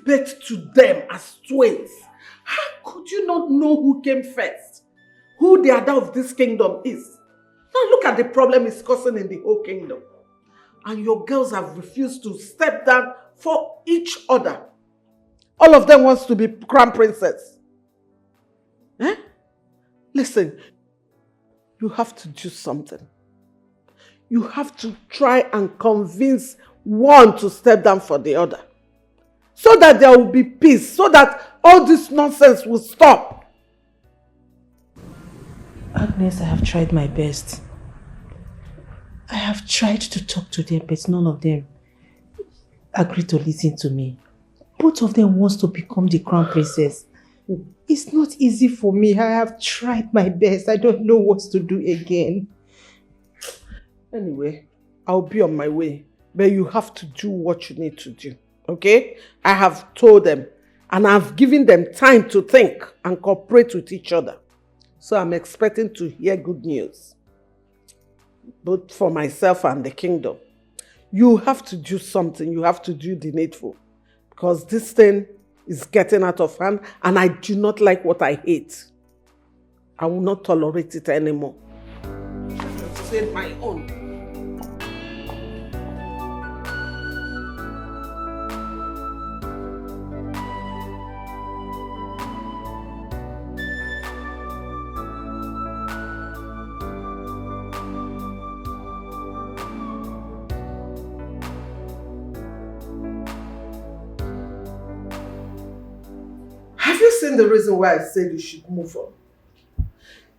birth to them as twins. How could you not know who came first? Who the other of this kingdom is? Now look at the problem it's causing in the whole kingdom. And your girls have refused to step down for each other. All of them wants to be crown princess. Eh? Listen, you have to do something. You have to try and convince one to step down for the other. So that there will be peace. So that all this nonsense will stop. Agnes, I have tried my best. I have tried to talk to them, but none of them agreed to listen to me. Both of them wants to become the crown princess. It's not easy for me. I have tried my best. I don't know what to do again. Anyway, I'll be on my way. But you have to do what you need to do. Okay? I have told them. And I've given them time to think and cooperate with each other. So I'm expecting to hear good news. Both for myself and the kingdom. You have to do something. You have to do the needful. Because this thing is getting out of hand and I do not like what I hate. I will not tolerate it anymore. I've said my own. The reason why I said you should move on.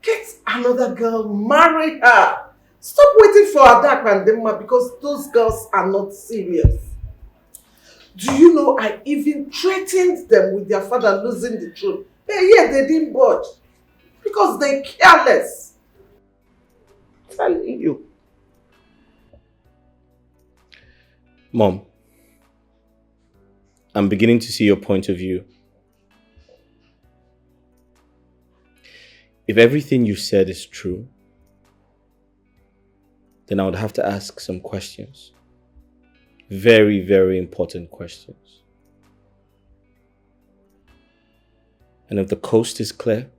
Get another girl, marry her. Stop waiting for Adak and Demma because those girls are not serious. Do you know I even threatened them with their father losing the throne? Yet they didn't budge because they're careless. I'm telling you. Mom, I'm beginning to see your point of view. If everything you said is true, then I would have to ask some questions. Very, very important questions. And if the coast is clear,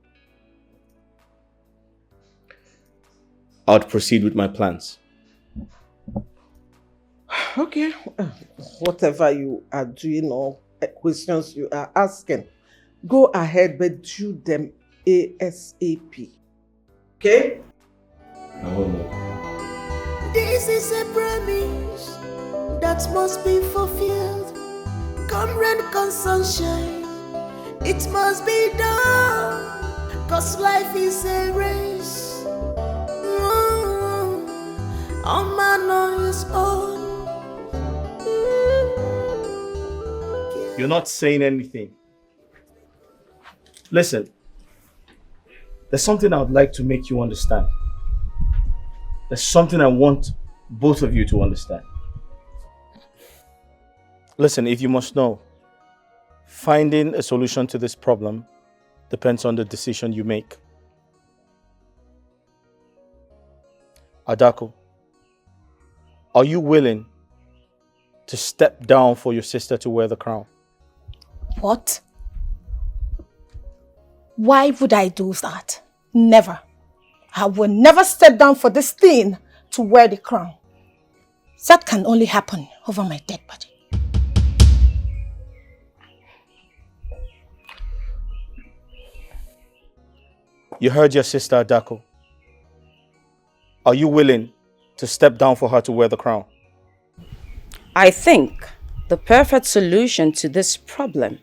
I would proceed with my plans. Okay. Whatever you are doing or questions you are asking, go ahead but do them ASAP. Okay? This is a promise that must be fulfilled. Come rain, come sunshine, it must be done. Cause life is a race. All man on his own. You're not saying anything. Listen. There's something I would like to make you understand. There's something I want both of you to understand. Listen, if you must know, finding a solution to this problem depends on the decision you make. Adako, are you willing to step down for your sister to wear the crown? What? Why would I do that? Never. I will never step down for this thing to wear the crown. That can only happen over my dead body. You heard your sister, Adako. Are you willing to step down for her to wear the crown? I think the perfect solution to this problem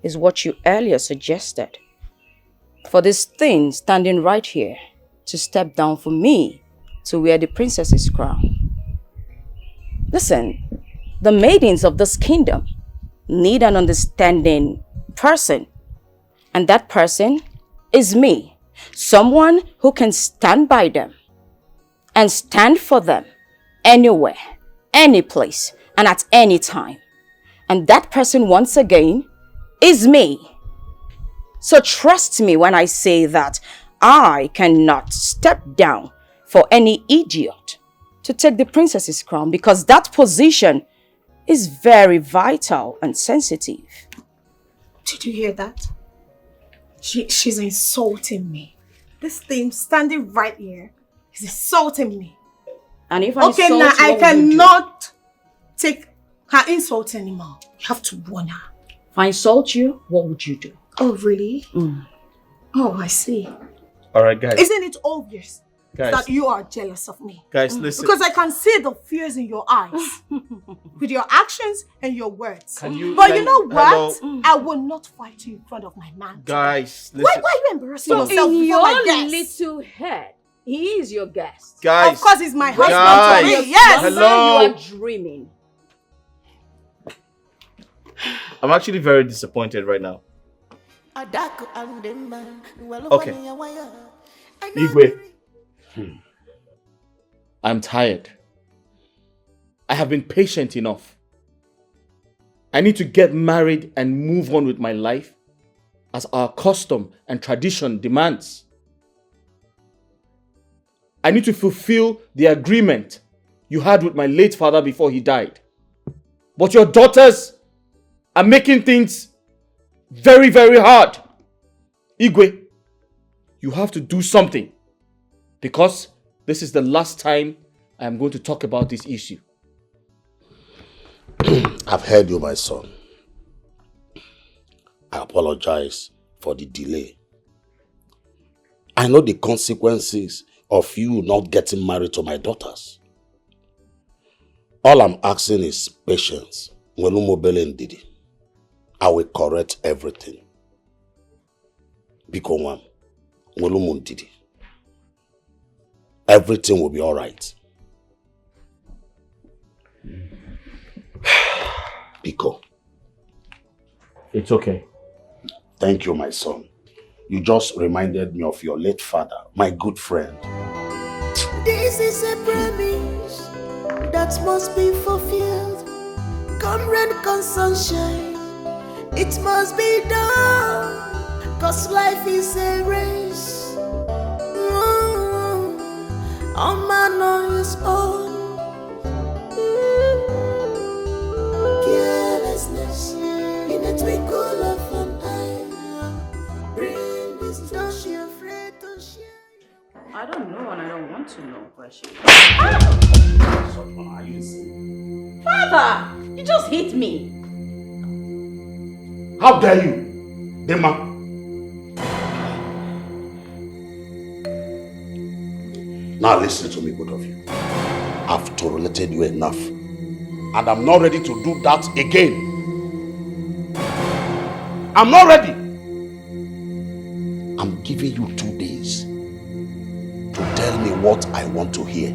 is what you earlier suggested. For this thing standing right here to step down for me to wear the princess's crown. Listen, the maidens of this kingdom need an understanding person. And that person is me. Someone who can stand by them and stand for them anywhere, any place, and at any time. And that person, once again, is me. So trust me when I say that I cannot step down for any idiot to take the princess's crown, because that position is very vital and sensitive. Did you hear that? She's insulting me. This thing standing right here is insulting me. And if I Okay, insult now you, I what will you do? cannot take her insult anymore. You have to warn her. If I insult you, what would you do? Oh, really? Oh, I see. Alright, guys. Isn't it obvious Guys. that you are jealous of me? Guys, listen. Because I can see the fears in your eyes with your actions and your words. Can you- but can- you know what? hello? I will not fight you in front of my man. Guys, listen. Why are you embarrassing So yourself in before my your guests? little head, he is your guest. Guys. Of course, he's my husband. Guys. To me. Yes. Hello? You are dreaming. I'm actually very disappointed right now. Okay. Igwe. I'm tired. I have been patient enough. I need to get married and move on with my life as our custom and tradition demands. I need to fulfill the agreement you had with my late father before he died. But your daughters are making things very, very hard. Igwe, you have to do something because this is the last time I am going to talk about this issue. I've heard you, my son. I apologize for the delay. I know the consequences of you not getting married to my daughters. All I'm asking is patience. I will correct everything. Everything will be all right. Biko. It's okay. Thank you, my son. You just reminded me of your late father, my good friend. This is a promise that must be fulfilled. Come rain, come sunshine, it must be done. Cause life is a race. A man on his own. Carelessness in a twinkle of an eye. Bring this, don't be afraid to share. I don't know and I don't want to know, Precious. Father, you just hit me. How dare you, Dema? Now listen to me, both of you. I've tolerated you enough. And I'm not ready to do that again. I'm not ready. I'm giving you 2 days to tell me what I want to hear.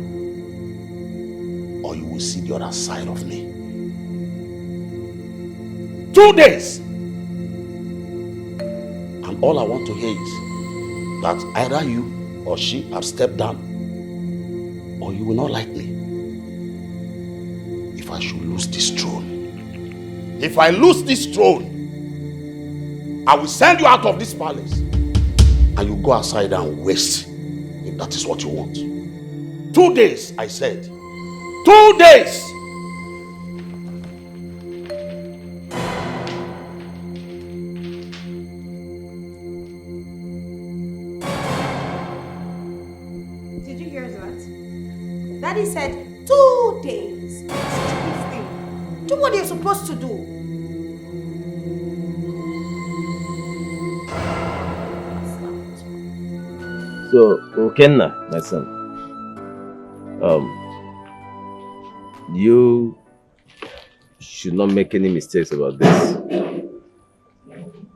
Or you will see the other side of me. 2 days. And all I want to hear is that either you or she have stepped down, or you will not like me. If I should lose this throne, if I lose this throne, I will send you out of this palace and you go outside and waste, if that is what you want. 2 days, I said. 2 days. Did you hear that? Daddy said 2 days. Stupid thing. Do what you're supposed to do. So, Okenna, my son, you should not make any mistakes about this.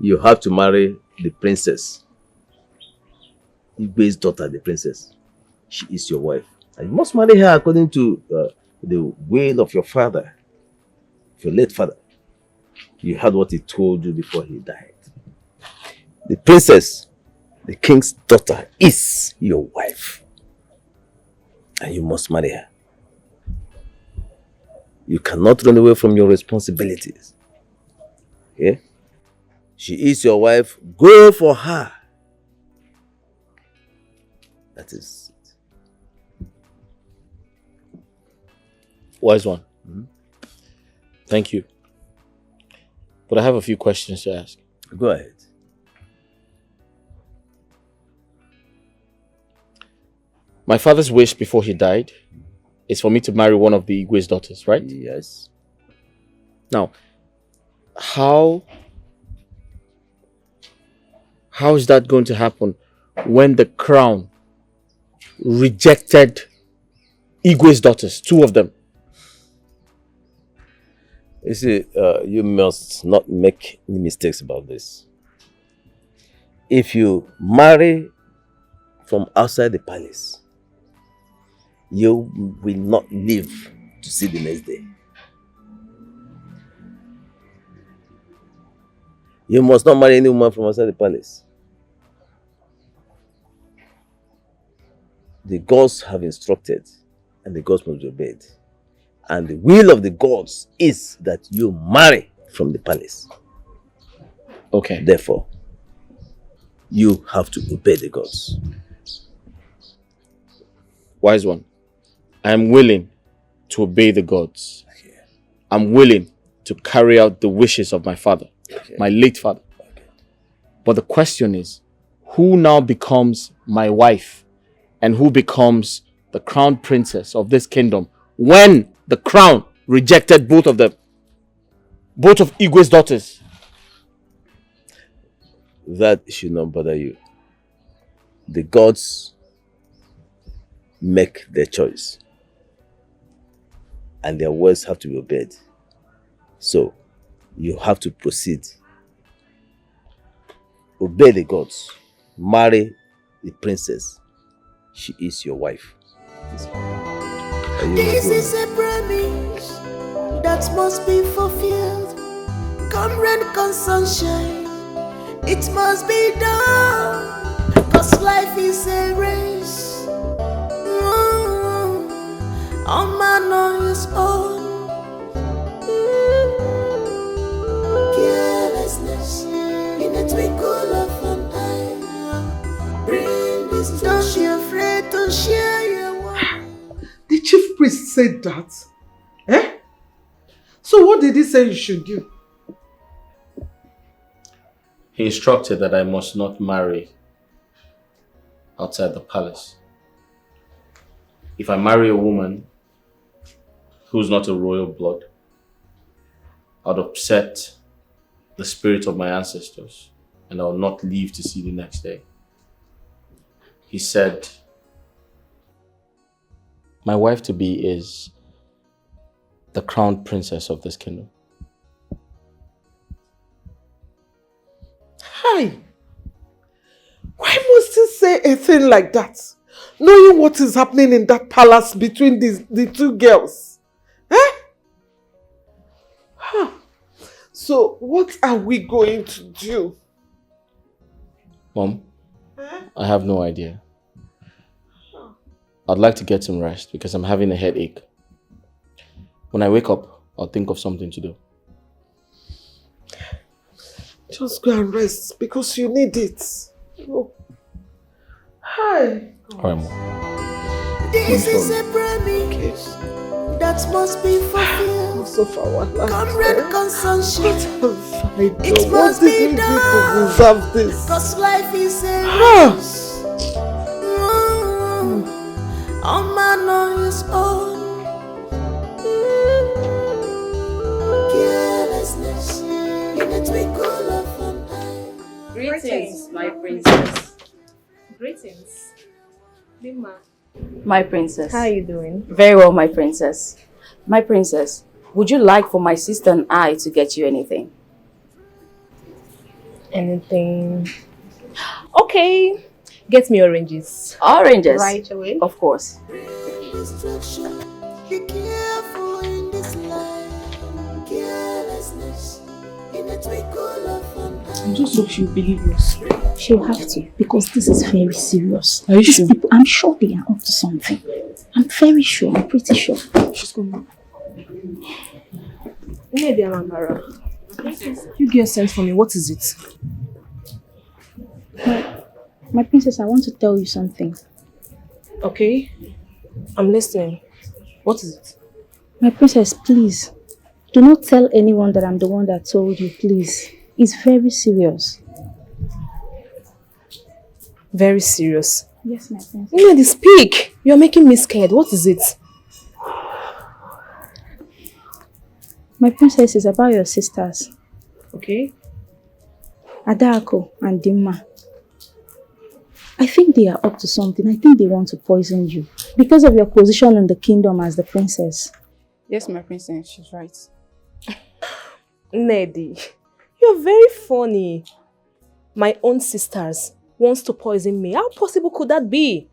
You have to marry the princess. Igwe's daughter, the princess. She is your wife. And you must marry her according to the will of your father, your late father. You heard what he told you before he died. The princess, the king's daughter, is your wife. And you must marry her. You cannot run away from your responsibilities. Okay? She is your wife. Go for her. That is it. Wise one. Thank you. But I have a few questions to ask. Go ahead. My father's wish before he died is for me to marry one of the Igwe's daughters, right? Yes. Now, how is that going to happen when the crown rejected Igwe's daughters, 2 of them? You see, you must not make any mistakes about this. If you marry from outside the palace, you will not live to see the next day. You must not marry any woman from outside the palace. The gods have instructed, and the gods must be obeyed. And the will of the gods is that you marry from the palace. Okay. Therefore, you have to obey the gods. Wise one, I am willing to obey the gods. Okay. I'm willing to carry out the wishes of my father, my late father. Okay. But the question is, who now becomes my wife and who becomes the crown princess of this kingdom when the crown rejected both of them? Both of Igwe's daughters. That should not bother you. The gods make their choice, and their words have to be obeyed. So, you have to proceed. Obey the gods. Marry the princess. She is your wife. This is a promise that must be fulfilled. Come rain, come sunshine, it must be done. Cause life is a race. All man on his own. Carelessness in a twinkle of an eye. Bring this. Don't be afraid to share your word. The chief priest said that. Eh? So what did he say you should do? He instructed that I must not marry outside the palace. If I marry a woman who's not a royal blood, I'd upset the spirit of my ancestors and I'll not live to see the next day. He said, my wife-to-be is the crown princess of this kingdom. Hi! Why must he say a thing like that? Knowing what is happening in that palace between the 2 girls. Eh? Huh. So, what are we going to do? Mom, I have no idea. I'd like to get some rest because I'm having a headache. When I wake up, I'll think of something to do. Just go and rest because you need it. Oh. Hi. All right, Mom. This is a promise that must be fulfilled. So far, what Come rain, come sunshine, it what must did be we do done. to deserve this? Cause life is a race. All man on his own. Carelessness in a twinkle of an eye. Greetings, my princess. Greetings. Lima. My princess. How are you doing? Very well, my princess. My princess, would you like for my sister and I to get you anything? Anything? Okay. Get me oranges. Oranges? Right away. Of course. Destruction. Be careful in this life. Carelessness in a twinkle of an eye. I just hope she'll believe us. She'll have to, because this is very serious. Are you sure? People, I'm sure they are up to something. I'm very sure. I'm pretty sure. She's coming. Maybe I'm Amara. You get sent for me. What is it? My princess, I want to tell you something. Okay. I'm listening. What is it? My princess, please. Do not tell anyone that I'm the one that told you, please. It's very serious. Very serious. Yes, my princess. Nedi, speak! You're making me scared. What is it? My princess is about your sisters, Okay. Adako and Dimma. I think they are up to something. I think they want to poison you because of your position in the kingdom as the princess. Yes, my princess, she's right. Nedi, you're very funny. My own sisters wants to poison me. How possible could that be?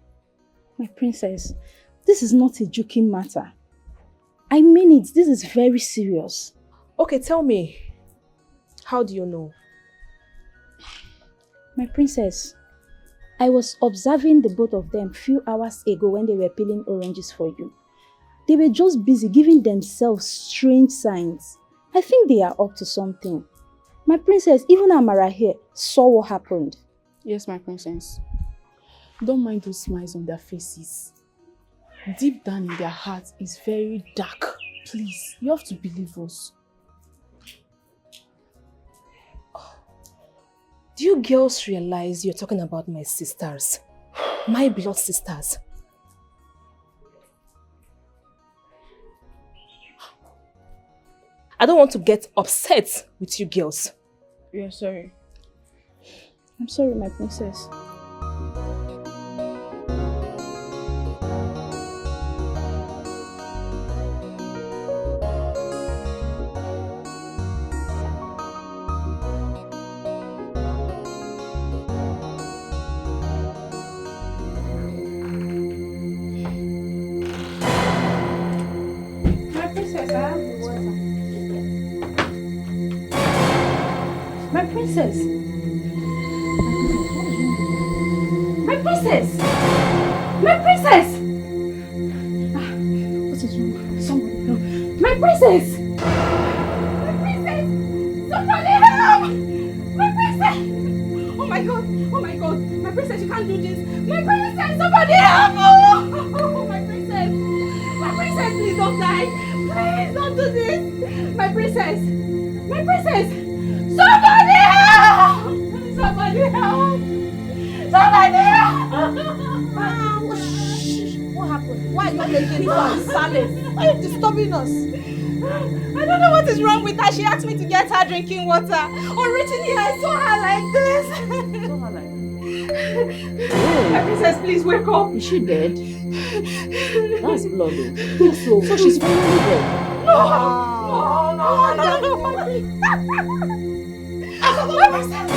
My princess, this is not a joking matter. I mean it. This is very serious. Okay, tell me. How do you know? My princess, I was observing the both of them few hours ago when they were peeling oranges for you. They were just busy giving themselves strange signs. I think they are up to something. My princess, even Amara here saw what happened. Yes, my princess. Don't mind those smiles on their faces. Deep down in their hearts is very dark. Please, you have to believe us. Do you girls realize you're talking about my sisters? My blood sisters. I don't want to get upset with you girls. We are sorry. I'm sorry, my princess. My princess! My princess! My princess! What is wrong? Somebody help! My princess! My princess! Somebody help! My princess! Oh my god! Oh my god! My princess, you can't do this! My princess! Somebody help! Oh my princess! My princess, please don't die! Please don't do this! My princess! My princess! Somebody help! Somebody help! Somebody help! What happened? Why are you making noise? Why are you disturbing us? I don't know what is wrong with her. She asked me to get her drinking water. Written here, I saw her like this. Saw her like this? My princess, please wake up. Is she dead? That's blood. So she's finally dead. No! My princess!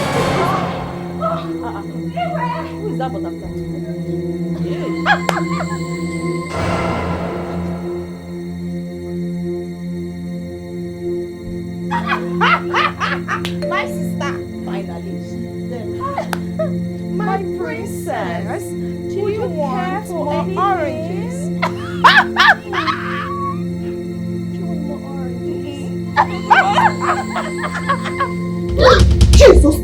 Who is that butterfly? My sister. Finally. My princess. Do you want more oranges? Jesus!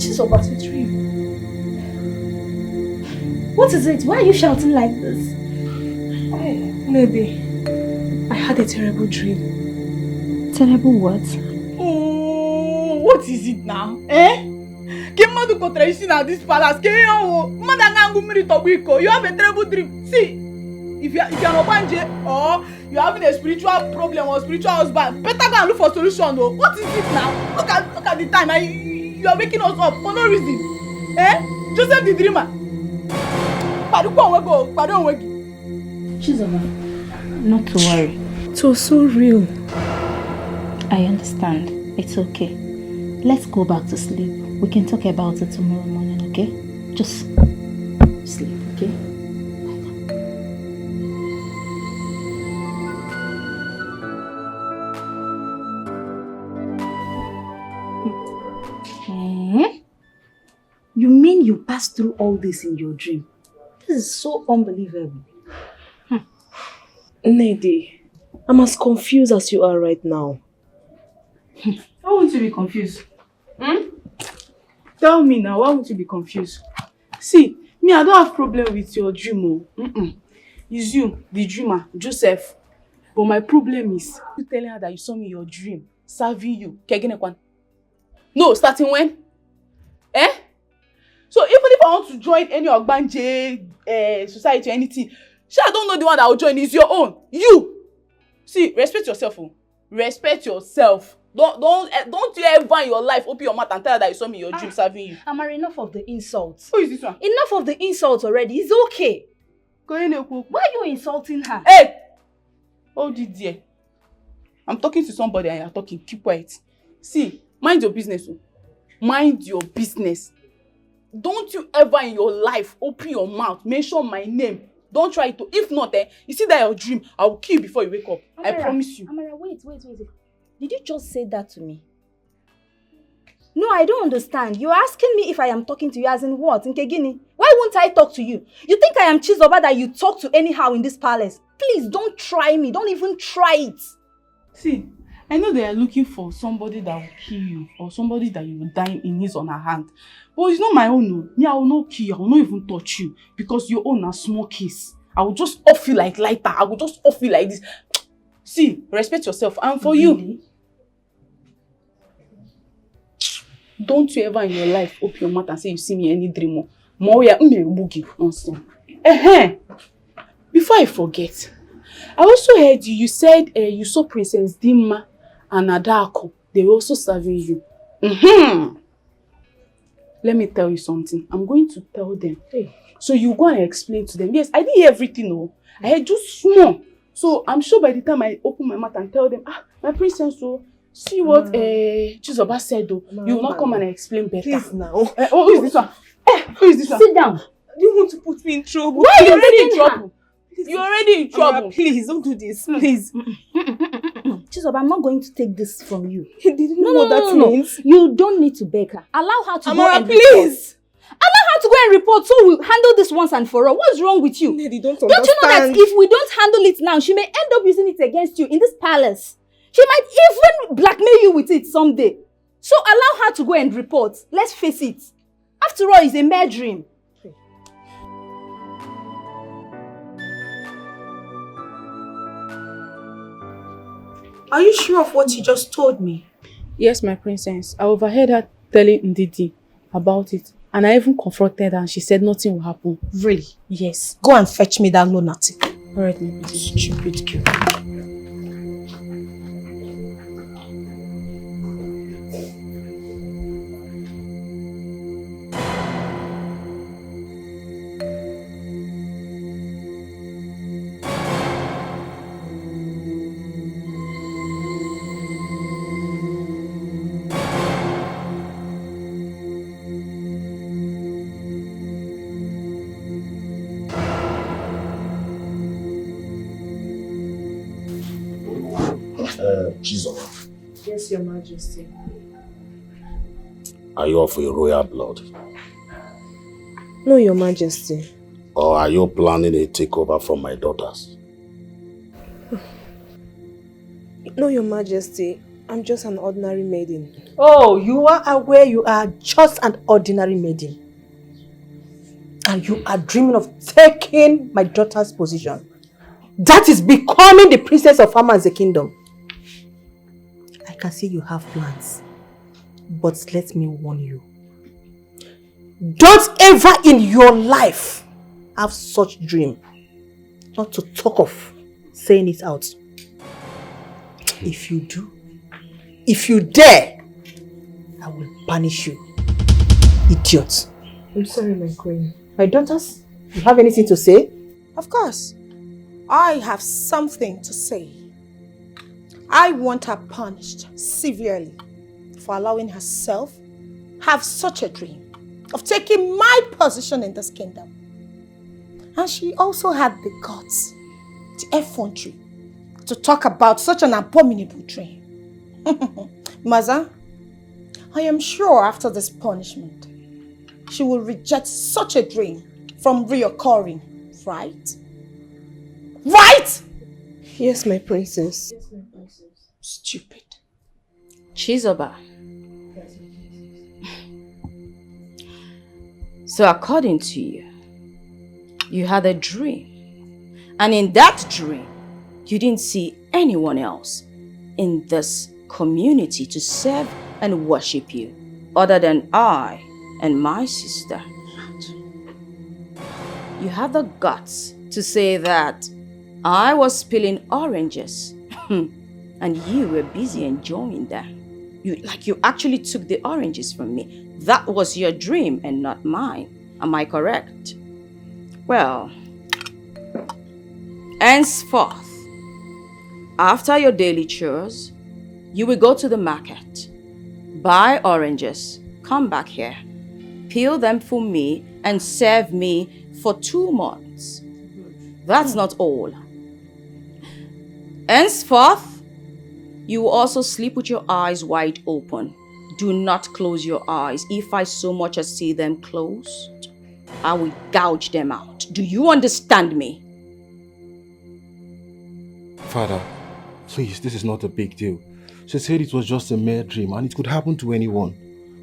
Chisoba, it's real. What is it? Why are you shouting like this? Maybe. I had a terrible dream. Terrible what? Oh, what is it now? Madu contradiction at this palace. You have a terrible dream. See, if you're not banje or you're having a spiritual problem or spiritual husband, better go and look for solution though. What is it now? Look at the time. You are waking us up for no reason. Joseph the dreamer. Chisoba, not to worry. It was so real. I understand. It's okay. Let's go back to sleep. We can talk about it tomorrow morning, okay? Just sleep, okay? You mean you passed through all this in your dream? This is so unbelievable. Nedi, I'm as confused as you are right now. Why won't you be confused? Tell me now, why won't you be confused? See, I don't have problem with your dream. It's you, the dreamer, Joseph. But my problem is, you telling her that you saw me in your dream, serving you. No, starting when? Eh? So even if I want to join any Ogbanje society or anything, I don't know the one that will join. It's your own. You. See, respect yourself. Oh. Respect yourself. Don't you ever in your life open your mouth and tell her that you saw me in your dream serving you. Amara, enough of the insults. Who is this one? Enough of the insults already. It's okay. Why are you insulting her? Hey! Oh, dear. I'm talking to somebody and you're talking. Keep quiet. See, mind your business. Mind your business. Don't you ever in your life open your mouth, mention my name. Don't try to. If not, you see that your dream, I will kill you before you wake up. Amara, I promise you. Amara, wait. Did you just say that to me? No, I don't understand. You're asking me if I am talking to you as in what? In Kegini? Why won't I talk to you? You think I am Chisoba that you talk to anyhow in this palace? Please, don't try me. Don't even try it. See, I know they are looking for somebody that will kill you or somebody that you will die in his or her hand. But it's not my own. No. Me, I will not kill you. I will not even touch you because your own a small case. I will just off you like lighter. I will just off you like this. See, respect yourself. And for you, don't you ever in your life open your mouth and say you see me any dream more. Before I forget, I also heard you said you saw Princess Dimma and Adako. They were also serving you. Let me tell you something. I'm going to tell them. Hey. So you go and explain to them. Yes, I didn't hear everything. Oh. I heard just small. So I'm sure by the time I open my mouth and tell them, my princess, see what Chisoba said though. You will not come and explain better. Please now. Who is this one? Who is this one? Sit down. You want to put me in trouble? Why are you already in trouble? You're already in trouble. Please, don't do this. Please. Chisoba, I'm not going to take this from you. You didn't know what that means. You don't need to beg her. Allow her to Amara, go and please. Allow her to go and report so we'll handle this once and for all. What's wrong with you? Lady, don't you know that if we don't handle it now, she may end up using it against you in this palace? She might even blackmail you with it someday. So allow her to go and report. Let's face it. After all, it's a mere dream. Are you sure of what you just told me? Yes, my princess. I overheard her telling Ndidi about it. And I even confronted her and she said nothing will happen. Really? Yes. Go and fetch me that lunatic. Alright, my princess. Stupid girl. Chisoba. Yes, Your Majesty. Are you of a royal blood? No, Your Majesty. Or are you planning a takeover from my daughters? No, Your Majesty. I'm just an ordinary maiden. Oh, you are aware you are just an ordinary maiden. And you are dreaming of taking my daughter's position. That is becoming the princess of Ama's kingdom. I can see you have plans. But let me warn you. Don't ever in your life have such dream. Not to talk of saying it out. If you do, if you dare, I will punish you. Idiot. I'm sorry, my queen. My daughters, you have anything to say? Of course. I have something to say. I want her punished severely for allowing herself have such a dream of taking my position in this kingdom. And she also had the guts, the effrontery, to talk about such an abominable dream. Maza, I am sure after this punishment, she will reject such a dream from reoccurring, right? Right? Yes, my princess. Yes, my princess. Stupid. Chisoba. So according to you, you had a dream. And in that dream, you didn't see anyone else in this community to serve and worship you other than I and my sister. You have the guts to say that I was peeling oranges and you were busy enjoying them. You actually took the oranges from me. That was your dream and not mine. Am I correct? Well, henceforth, after your daily chores, you will go to the market, buy oranges, come back here, peel them for me and serve me for 2 months. That's not all. Henceforth, you will also sleep with your eyes wide open. Do not close your eyes. If I so much as see them closed, I will gouge them out. Do you understand me? Father, please, this is not a big deal. She said it was just a mere dream and it could happen to anyone.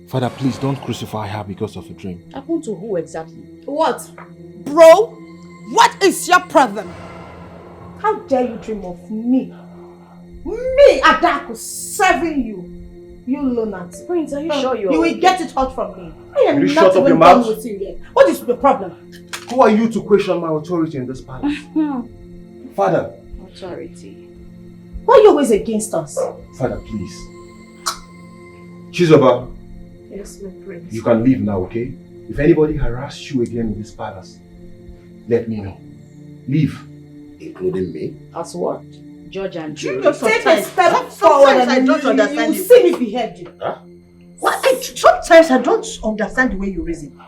Father, please don't crucify her because of a dream. Happen to who exactly? What? Bro, what is your problem? How dare you dream of me? Me, Adaku, serving you. You lunatic. Prince, are you sure you're... You will get it hot from me. I am You not shut up even your done mouth. with you yet. What is the problem? Who are you to question my authority in this palace? Father. Authority. Why are you always against us? Father, please. Chisoba. Yes, my prince. You can leave now, okay? If anybody harasses you again in this palace, let me know. Leave. Including me? As what? Judge and jury. You take a step forward and I don't understand you you. see me behead you. Huh? Sometimes I don't understand the way you reason.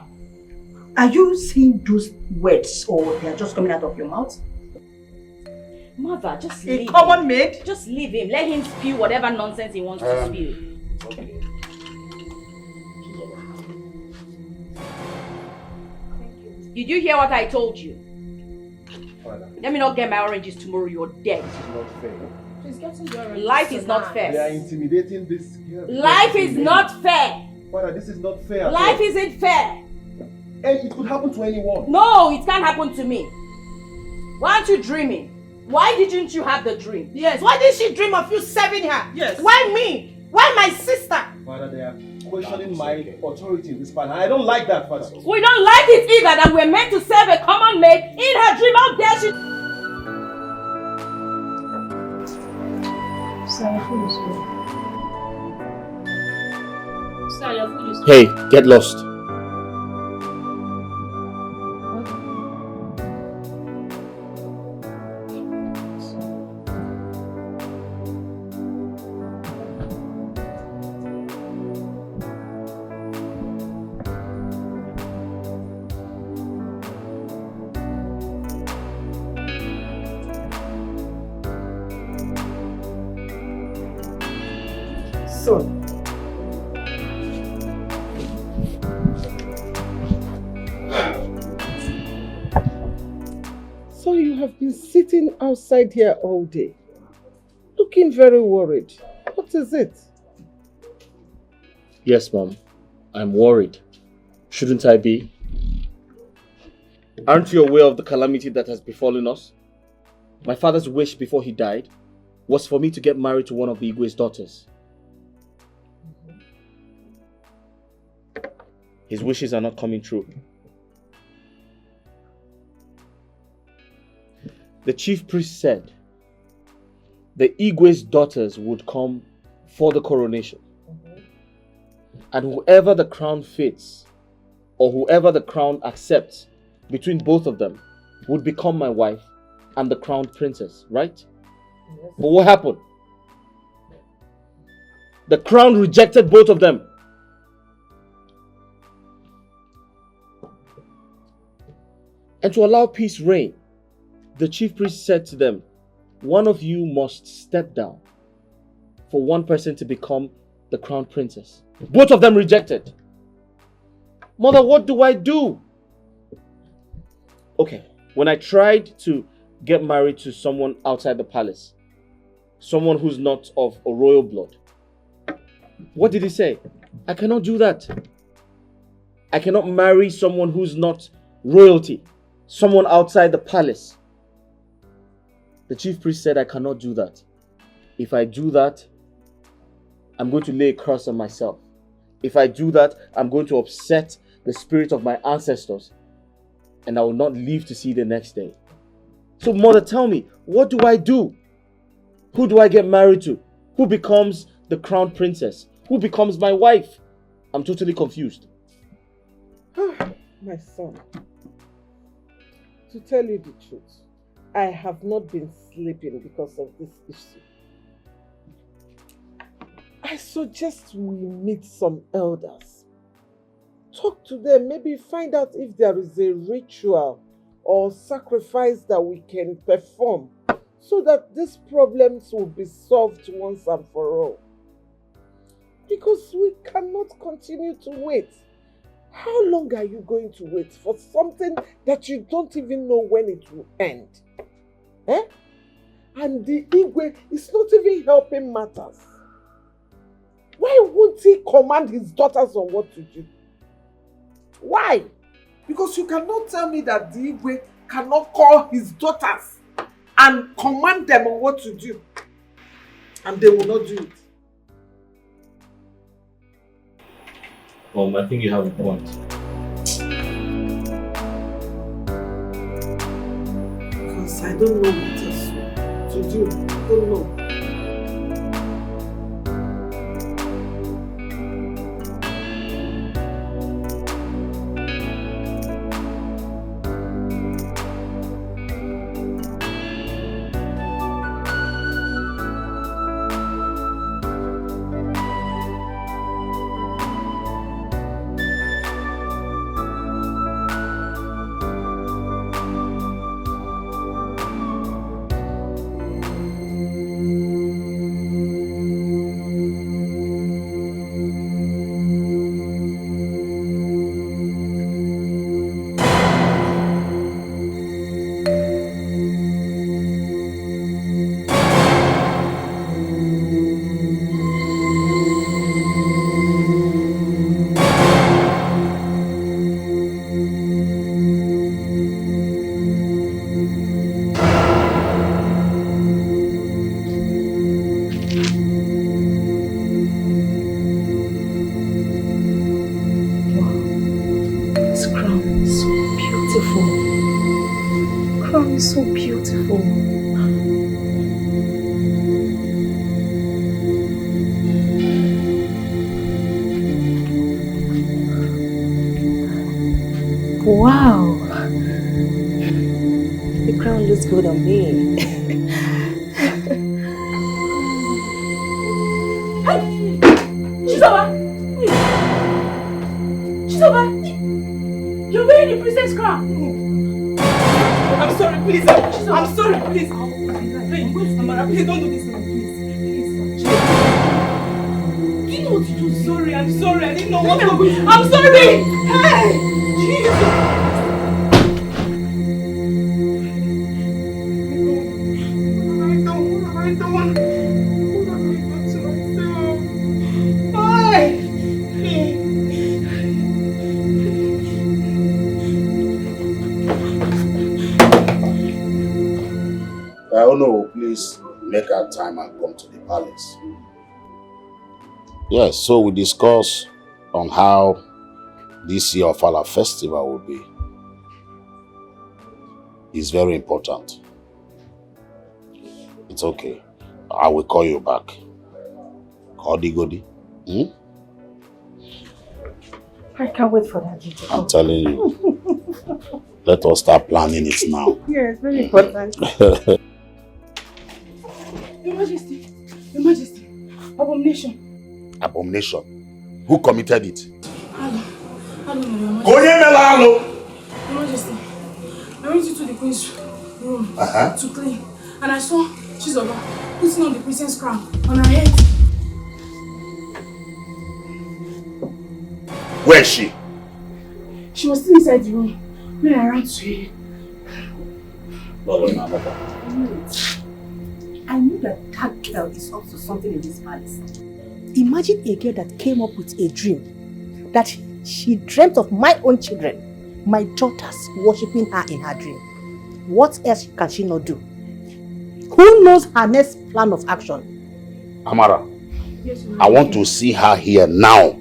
Are you saying those words or they are just coming out of your mouth? Mother, just A leave common him. maid? Just leave him. Let him spew whatever nonsense he wants to spew. Okay. Did you hear what I told you? Father. Let me not get my oranges tomorrow. You're dead. This is not fair. She's getting your Life is not They are fair. intimidating this girl. Life is not fair. Father, this is not fair. at Life all. isn't fair. And it could happen to anyone. No, it can't happen to me. Why aren't you dreaming? Why didn't you have the dream? Yes, why did she dream of you serving her? Yes. Why me? Why my sister? Father, they are questioning my authority in this palace. I don't like that, Father. We don't like it either that we're meant to serve a common maid in her dream. How dare she? Sir, your food is... Hey, get lost. Son. So you have been sitting outside here all day, looking very worried. What is it? Yes, Mom. I'm worried. Shouldn't I be? Aren't you aware of the calamity that has befallen us? My father's wish before he died was for me to get married to one of the Igwe's daughters. His wishes are not coming true. The chief priest said the Igwe's daughters would come for the coronation. And whoever the crown fits, or whoever the crown accepts between both of them, would become my wife and the crowned princess, right? Yes. But what happened? The crown rejected both of them. And to allow peace reign, the chief priest said to them, one of you must step down for one person to become the crown princess. Both of them rejected. Mother, what do I do? Okay, when I tried to get married to someone outside the palace, someone who's not of a royal blood, what did he say? I cannot do that. I cannot marry someone who's not royalty, someone outside the palace. The chief priest said I cannot do that. If I do that, I'm going to lay a curse on myself. If I do that, I'm going to upset the spirit of my ancestors, and I will not live to see the next day. So mother, tell me, what do I do? Who do I get married to? Who becomes the crown princess? Who becomes my wife? I'm totally confused. My son, to tell you the truth, I have not been sleeping because of this issue. I suggest we meet some elders. Talk to them, maybe find out if there is a ritual or sacrifice that we can perform so that these problems will be solved once and for all. Because we cannot continue to wait. How long are you going to wait for something that you don't even know when it will end? Eh? And the Igwe is not even helping matters. Why won't he command his daughters on what to do? Why? Because you cannot tell me that the Igwe cannot call his daughters and command them on what to do. And they will not do it. I think you have a point. Because I don't know what else to do. I don't know. So beautiful. Wow. The crown looks good on me. Hey! Chisoba! Chisoba! You're wearing the princess crown! I'm sorry, please. I'm sorry, please. Please, Amara, please don't do this to me, please. Do you know what to do? Sorry, I'm sorry. I didn't know what to do. I'm sorry! Hey! Jesus! No, please make our time and come to the palace. Yes, so we discuss on how this year of our festival will be. It's very important. It's okay. I will call you back. Godi. I can't wait for that. I'm telling you. Let us start planning it now. Yeah, it's very important. Your Majesty, abomination. Abomination? Who committed it? Hello, Your Majesty, I went into the queen's room to clean, and I saw Chisoba putting on the princess crown on her head. Where is she? She was still inside the room when I ran to her. I knew that girl is up to something in this palace. Imagine a girl that came up with a dream that she dreamt of my own children, my daughters worshipping her in her dream. What else can she not do? Who knows her next plan of action? Amara, Yes, I want to see her here now.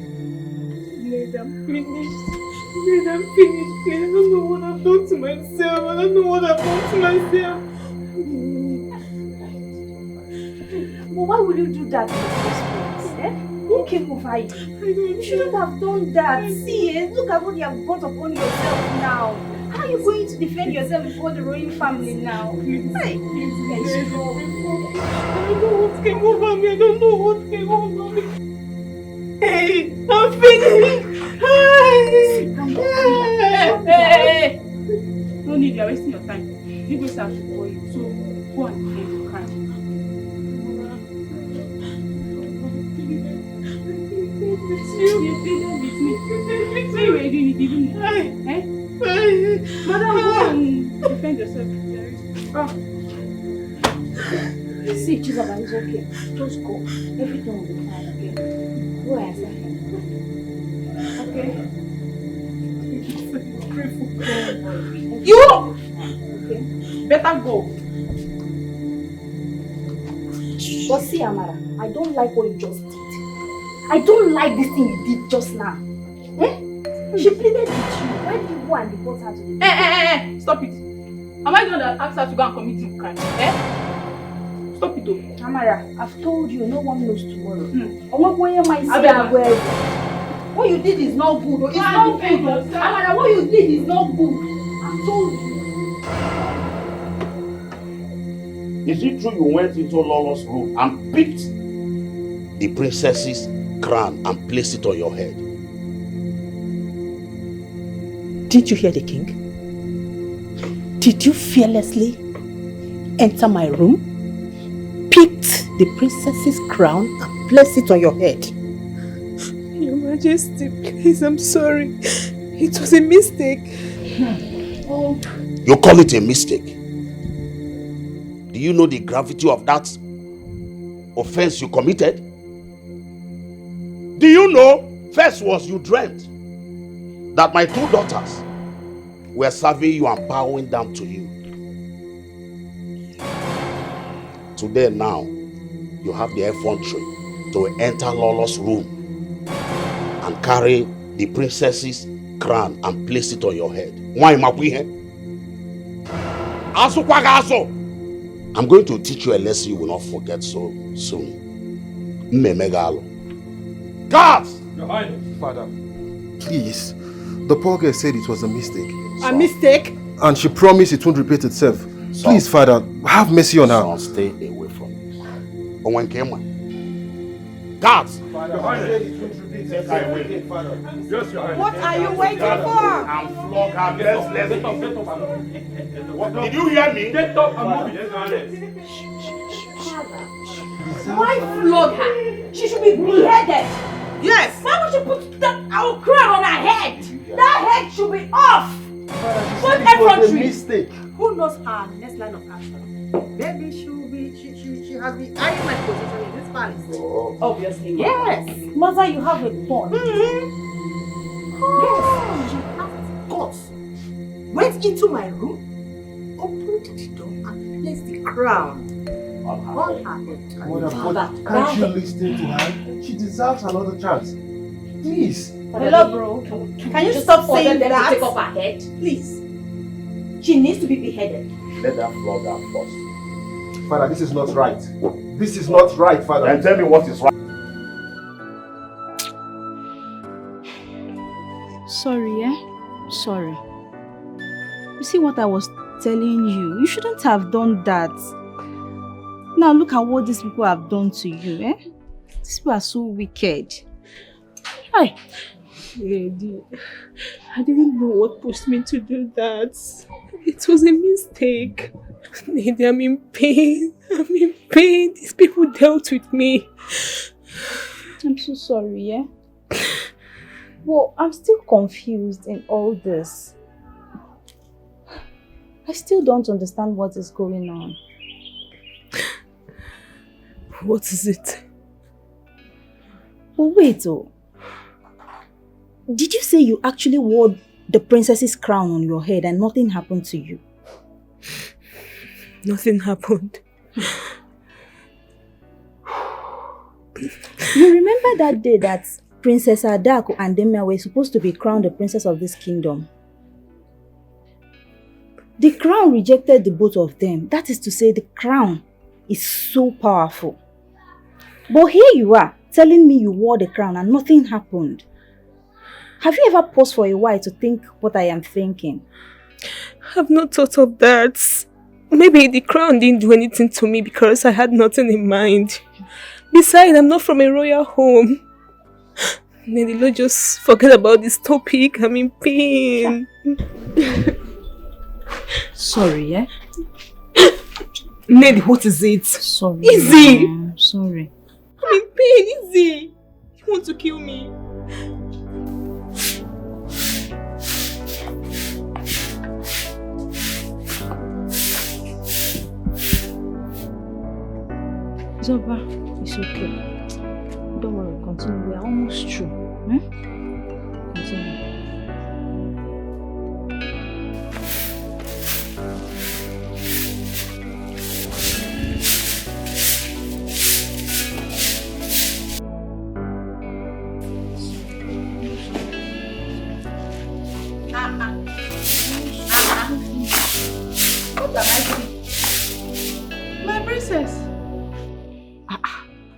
Maid, I'm finished. Maid, I'm finished. Please, I don't know what I've done to myself. I don't know what I've done to myself. But why would you do that in the first place? Eh? Who came over you? You shouldn't have done that. See, look at what you have brought upon yourself now. How are you going to defend yourself before the royal family now? Please, hey, please, I don't know what came over me. I don't know what came over me. Hey, I'm finished. Hey, Hey. No need, you're wasting your time. You go start to call you. So go and defend your crime. You pleaded with me. So you were doing it even more. Eh? Madam, go and defend yourself. See, Chisoba, it's okay. Just go. Everything will be fine, okay? Go and say. Okay? Pray for God. You! Okay? Better go. But see, Amara, I don't like what you just did. I don't like this thing you did just now. Eh? She pleaded with you. Why did you go and report her to the Hey, stop it. Am I going to ask her to go and commit a crime? Eh? Stop it, though. Amara, I've told you, no one knows tomorrow. I want to hear my say what you did is not good. It's not good. Amara, what you did is not good. I've told you. Is it true you went into Lolo's room and picked the princess's crown and placed it on your head? Did you hear the king? Did you fearlessly enter my room, picked the princess's crown and placed it on your head? Your Majesty, please, I'm sorry. It was a mistake. You call it a mistake? Do you know the gravity of that offense you committed? Do you know, first was you dreamt that my two daughters were serving you and bowing down to you. Today now, you have the effrontery to enter Lolo's room and carry the princess's crown and place it on your head. Why am I here? I'm going to teach you a lesson you will not forget so soon. Mmemegalo. Guards! Your Highness. Father, please. The poor girl said it was a mistake. A mistake? And she promised it won't repeat itself. Please, Father, have mercy on her. Son, stay away from this. Owen came. Guards! Your Highness. Take her away. Yes, Your Highness. What are you waiting for? And flog her mercilessly. Did you hear me? Get up and move it. Why flog her? She should be beheaded. Yes. Why would you put our crown on her head? That head should be off. What effrontery? Mistake. Who knows her next line of action? Maybe she has been eyeing my position in this palace. Obviously. Yes. Mother, you have a point. Yes. She has guts. Went into my room, opened the door and placed the crown on her head. Can't you listen to her? She deserves another chance. Please. Hello, bro. Can you stop saying that? To take off her head? Please. She needs to be beheaded. Let her flog her first. Father, this is not right. This is not right, Father. And tell me what is right. Sorry, Sorry. You see what I was telling you? You shouldn't have done that. Now look at what these people have done to you, These people are so wicked. Hi. Lady, I didn't know what pushed me to do that. It was a mistake. Lady, I'm in pain. I'm in pain. These people dealt with me. I'm so sorry, Well, I'm still confused in all this. I still don't understand what is going on. What is it? But wait, Did you say you actually wore the princess's crown on your head and nothing happened to you? Nothing happened. You remember that day that Princess Adako and Demia were supposed to be crowned the princess of this kingdom? The crown rejected the both of them. That is to say, the crown is so powerful. But here you are, telling me you wore the crown and nothing happened. Have you ever paused for a while to think what I am thinking? I've not thought of that. Maybe the crown didn't do anything to me because I had nothing in mind. Besides, I'm not from a royal home. Nedilo, just forget about this topic. I'm in pain. Sorry, eh? Ned, what is it? Sorry. Easy! Sorry. I'm in pain, easy! You want to kill me? Zoba, it's okay. Don't worry, continue. We are almost through. Continue. What am I doing? My princess.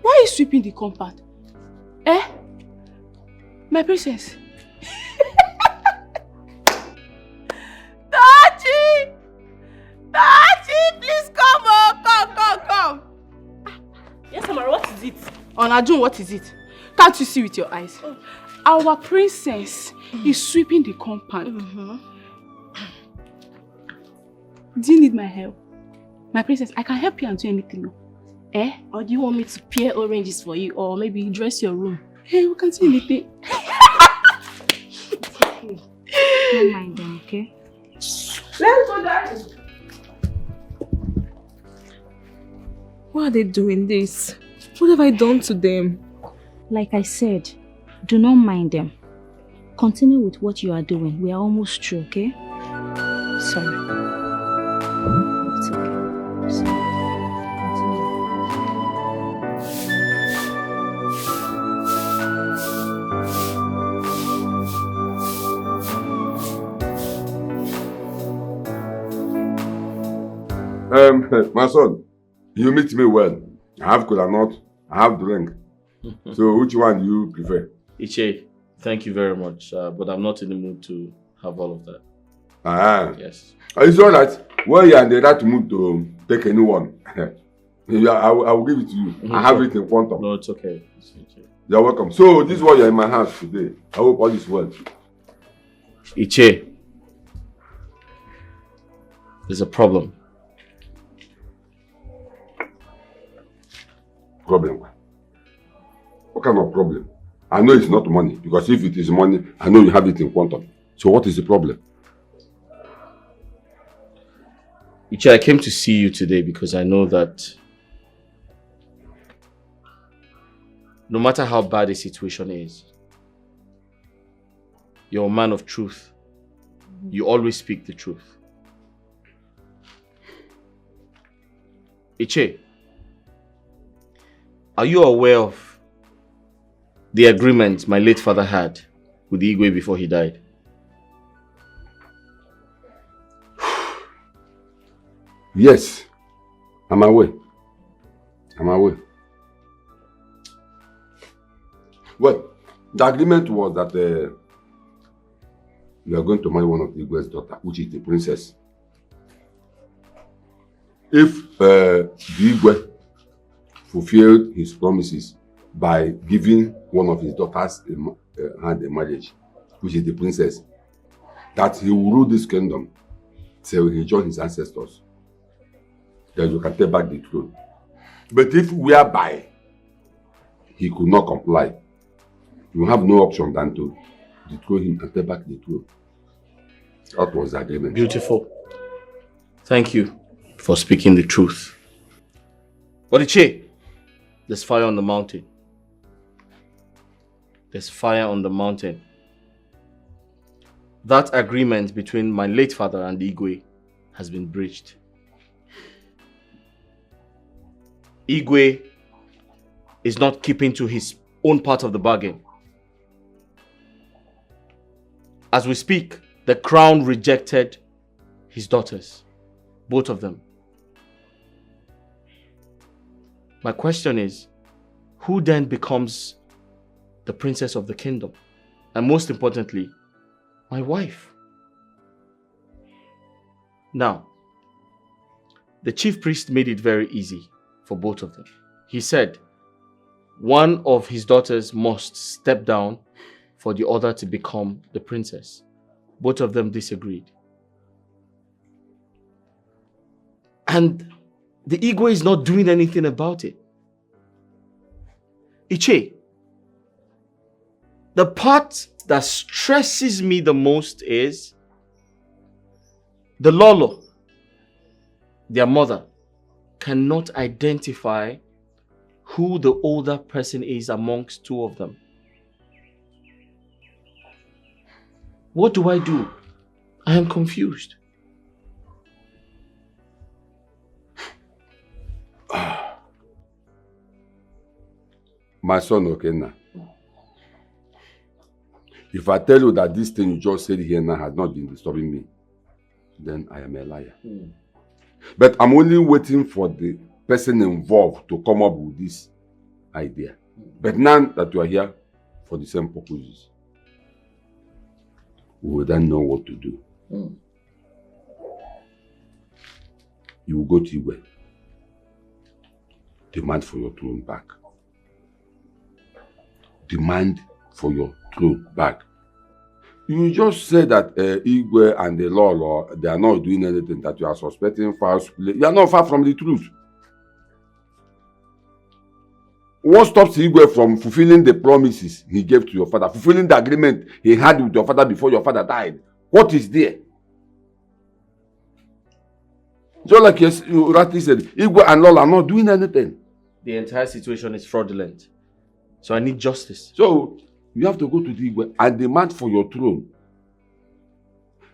Why are you sweeping the compound? Eh? My princess. Tachi! Tachi, please come on. Come. Yes, Amara, what is it? Onajun, what is it? Can't you see with your eyes? Our princess is sweeping the compound. Do you need my help? My princess, I can help you and do anything. No? Eh? Or do you want me to peel oranges for you? Or maybe dress your room? Hey, we can't do anything. Don't mind them, okay? Let's go, darling. Why are they doing this? What have I done to them? Like I said, do not mind them. Continue with what you are doing. We are almost through, okay? Sorry. It's okay. Sorry. My son, you meet me well. I have cola nut, I have drink. So which one do you prefer? Iche, thank you very much, but I'm not in the mood to have all of that. Yes. It's all right. Well, you are in the right mood to take anyone. I will give it to you. I have it in front of me. No, it's okay. You're welcome. So this is why you're in my house today. I hope all is well. Iche, there's a problem. Problem? What kind of problem? I know it's not money, because if it is money, I know you have it in front of you. So what is the problem? Iche, I came to see you today because I know that no matter how bad the situation is, you're a man of truth. You always speak the truth. Iche, are you aware of the agreement my late father had with Igwe before he died? Yes, I'm aware. I'm aware. Well, the agreement was that you are going to marry one of the Igwe's daughter, which is the princess. If the Igwe fulfilled his promises by giving one of his daughters hand in marriage, which is the princess, that he will rule this kingdom till he join his ancestors. Then you can take back the throne. But if whereby he could not comply, you have no option than to dethrone him and take back the throne. That was the agreement. Beautiful. Thank you for speaking the truth. But Iche, there's fire on the mountain. There's fire on the mountain. that agreement between my late father and Igwe has been breached. Igwe is not keeping to his own part of the bargain. As we speak, the crown rejected his daughters, both of them. My question is, who then becomes the princess of the kingdom? And most importantly, my wife. Now, the chief priest made it very easy for both of them. He said, one of his daughters must step down for the other to become the princess. Both of them disagreed. And the Igwe is not doing anything about it. Iche, the part that stresses me the most is the Lolo, their mother, cannot identify who the older person is amongst two of them. What do I do? I am confused. My son Okenna, if I tell you that this thing you just said here now has not been disturbing me, then I am a liar. But I'm only waiting for the person involved to come up with this idea. But now that you are here for the same purposes, we will then know what to do. You will go to Igwe, demand for your throne back. Demand for your throne back. You just said that Igwe and the law, they are not doing anything, that you are suspecting false play. You are not far from the truth. What stops Igwe from fulfilling the promises he gave to your father, fulfilling the agreement he had with your father before your father died? What is there? Just like you rightly said, Igwe and Lola are not doing anything. The entire situation is fraudulent. So I need justice. So you have to go to the Igwe and demand for your throne.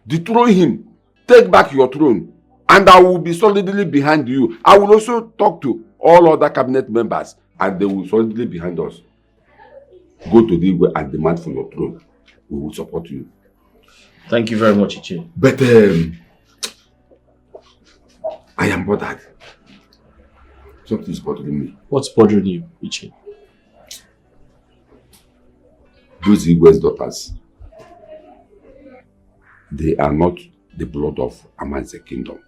Dethrone him. Take back your throne. And I will be solidly behind you. I will also talk to all other cabinet members and they will solidly behind us. Go to the Igwe and demand for your throne. We will support you. Thank you very much, Ichi. But I am bothered. Something is bothering me. What's bothering you, Ichi? Those Igwe's daughters, they are not the blood of Amanze kingdom.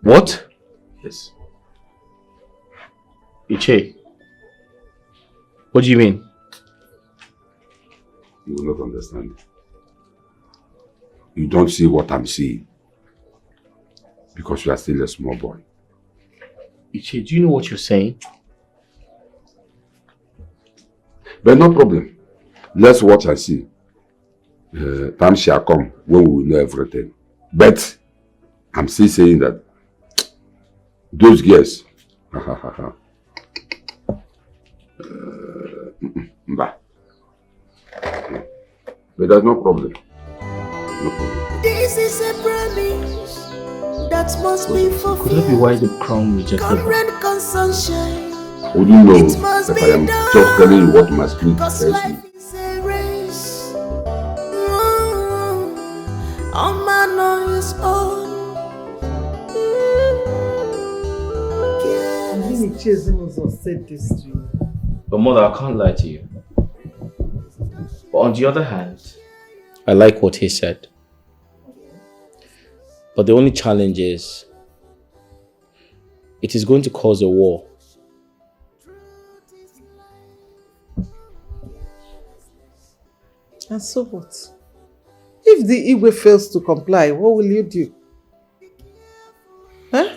What? Yes. Ichi, what do you mean? You will not understand. You don't see what I'm seeing. Because you are still a small boy. Ichi, do you know what you're saying? But no problem. Let's watch and see. Time shall come when we will know everything. But I'm still saying that those girls, but there's no problem. No problem. This is a promise that must be fulfilled. Could that be why the crown rejected her? Current consumption. Would you know that I am just telling you what my spirit tells me? Is a race. A man on his own. Chisoba said this to you. But mother, I can't lie to you. But on the other hand, I like what he said. But the only challenge is, it is going to cause a war. And so what? If the Igwe fails to comply, what will you do? Huh?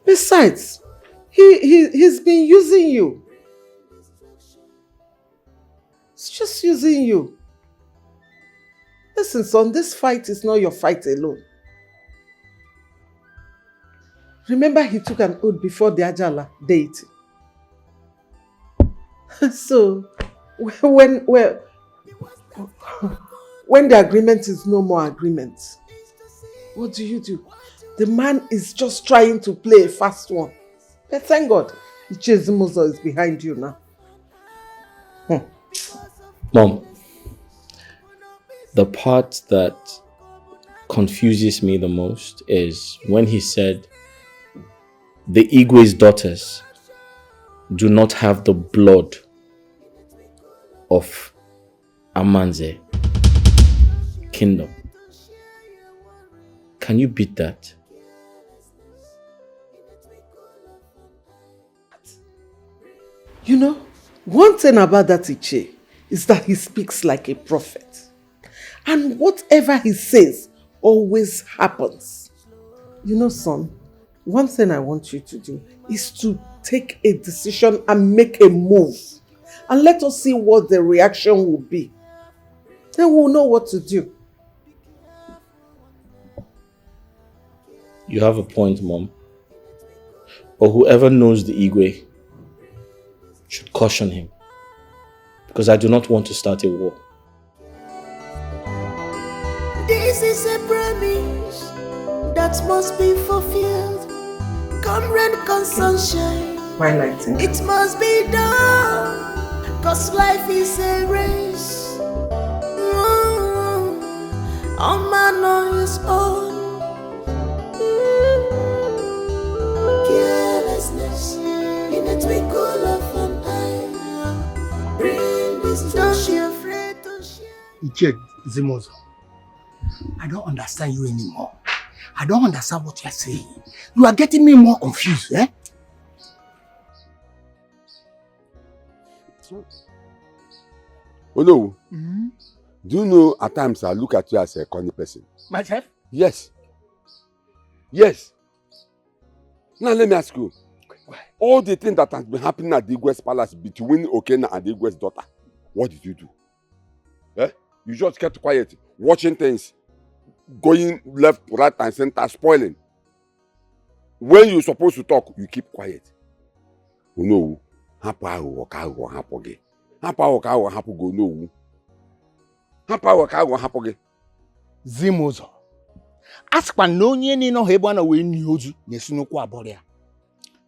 Besides, he's been using you. He's just using you. Listen, son, this fight is not your fight alone. Remember, he took an oath before the Ajala deity. So, When the agreement is no more agreement, what do? The man is just trying to play a fast one. But thank God, Chisoba is behind you now. Mom, the part that confuses me the most is when he said the Igwe's daughters do not have the blood of Amanze kingdom. Can you beat that? You know, one thing about that Iche is that he speaks like a prophet. And whatever he says always happens. You know, son, one thing I want you to do is to take a decision and make a move. And let us see what the reaction will be. Then we'll know what to do. You have a point, Mom. But whoever knows the Igwe should caution him. Because I do not want to start a war. This is a promise that must be fulfilled. Come rain, come sunshine. Why lighting? It must be done. Cause life is a race. A man on his own. Carelessness in a twinkle of an eye. Bring this to share, afraid to share. Iche Zimozo, I don't understand you anymore. I don't understand what you are saying. You are getting me more confused, eh? Oh no. Do you know at times I look at you as a corny person? Myself? Yes. Yes. Now let me ask you. All the things that has been happening at the Igwe's palace between Okena and the Igwe's daughter, what did you do? Eh? You just kept quiet, watching things, going left, right, and center, spoiling. When you're supposed to talk, you keep quiet. You know, Zimozo, ask no no hebana we nyozu nesunokwa aboria.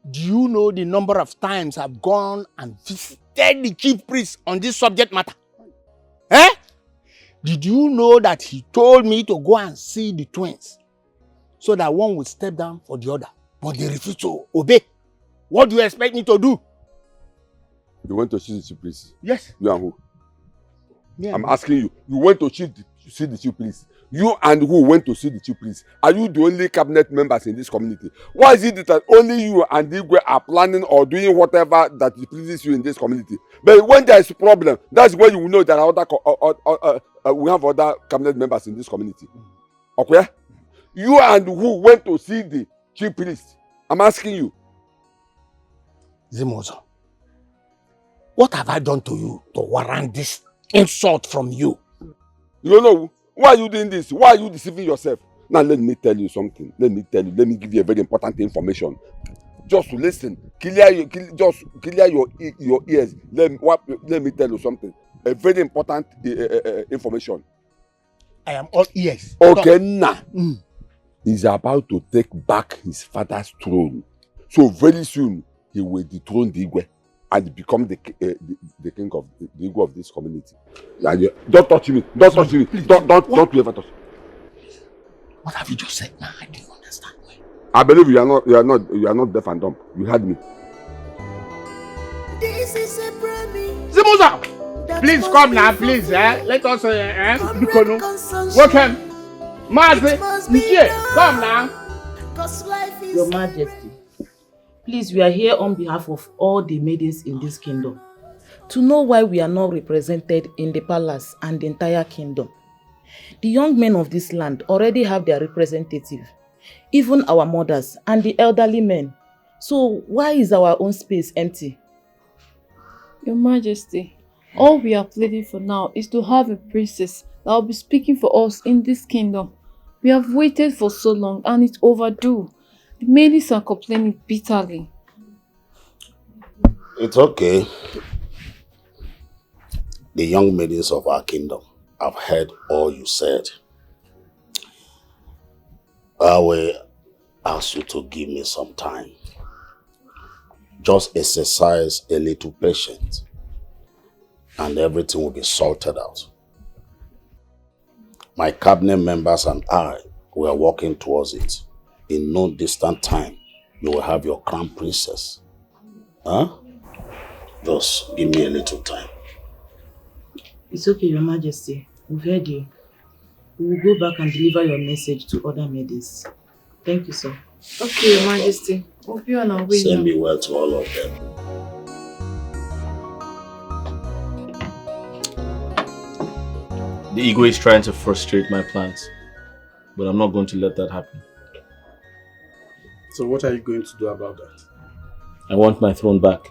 Do you know the number of times I've gone and visited the chief priest on this subject matter? Eh? Did you know that he told me to go and see the twins so that one would step down for the other, but they refused to obey? What do you expect me to do? You went to see the chief priest? Yes. You and who? Yeah, I'm asking you. You went to see the chief priest. You and who went to see the chief priest? Are you the only cabinet members in this community? Why is it that only you and Igwe are planning or doing whatever that pleases you in this community? But when there is a problem, that's when you will know there are other we have other cabinet members in this community. Okay? You and who went to see the chief priest? I'm asking you. Zimozo, what have I done to you to warrant this insult from you? You don't know. Why are you doing this? Why are you deceiving yourself? Now let me tell you something. Let me give you a very important information. Just to listen. Clear your ears. Let me tell you something. A very important information. I am all ears. Okay, now. He's about to take back his father's throne. So very soon, he will dethrone the Igwe and become the king of the Igwe of this community. Don't touch me. Don't touch me. Don't ever touch me. What have you just said now? I didn't understand. I believe you are not deaf and dumb. You heard me. This is a promise. Zimoza, please come now, please. Let us welcome. Mazi, come now. Your Majesty, please, we are here on behalf of all the maidens in this kingdom to know why we are not represented in the palace and the entire kingdom. The young men of this land already have their representative, even our mothers and the elderly men. So why is our own space empty? Your Majesty, all we are pleading for now is to have a princess that will be speaking for us in this kingdom. We have waited for so long and it's overdue. The maidens are complaining bitterly. It's okay. The young maidens of our kingdom have heard all you said. I will ask you to give me some time. Just exercise a little patience and everything will be sorted out. My cabinet members and I, we are working towards it. In no distant time, you will have your crown princess. Huh? Just give me a little time. It's okay, Your Majesty. We've heard you. We will go back and deliver your message to other maidens. Thank you, sir. Okay, Your Majesty. We'll be on our way Send now. me well to all of them. The ego is trying to frustrate my plans, but I'm not going to let that happen. So what are you going to do about that? I want my throne back.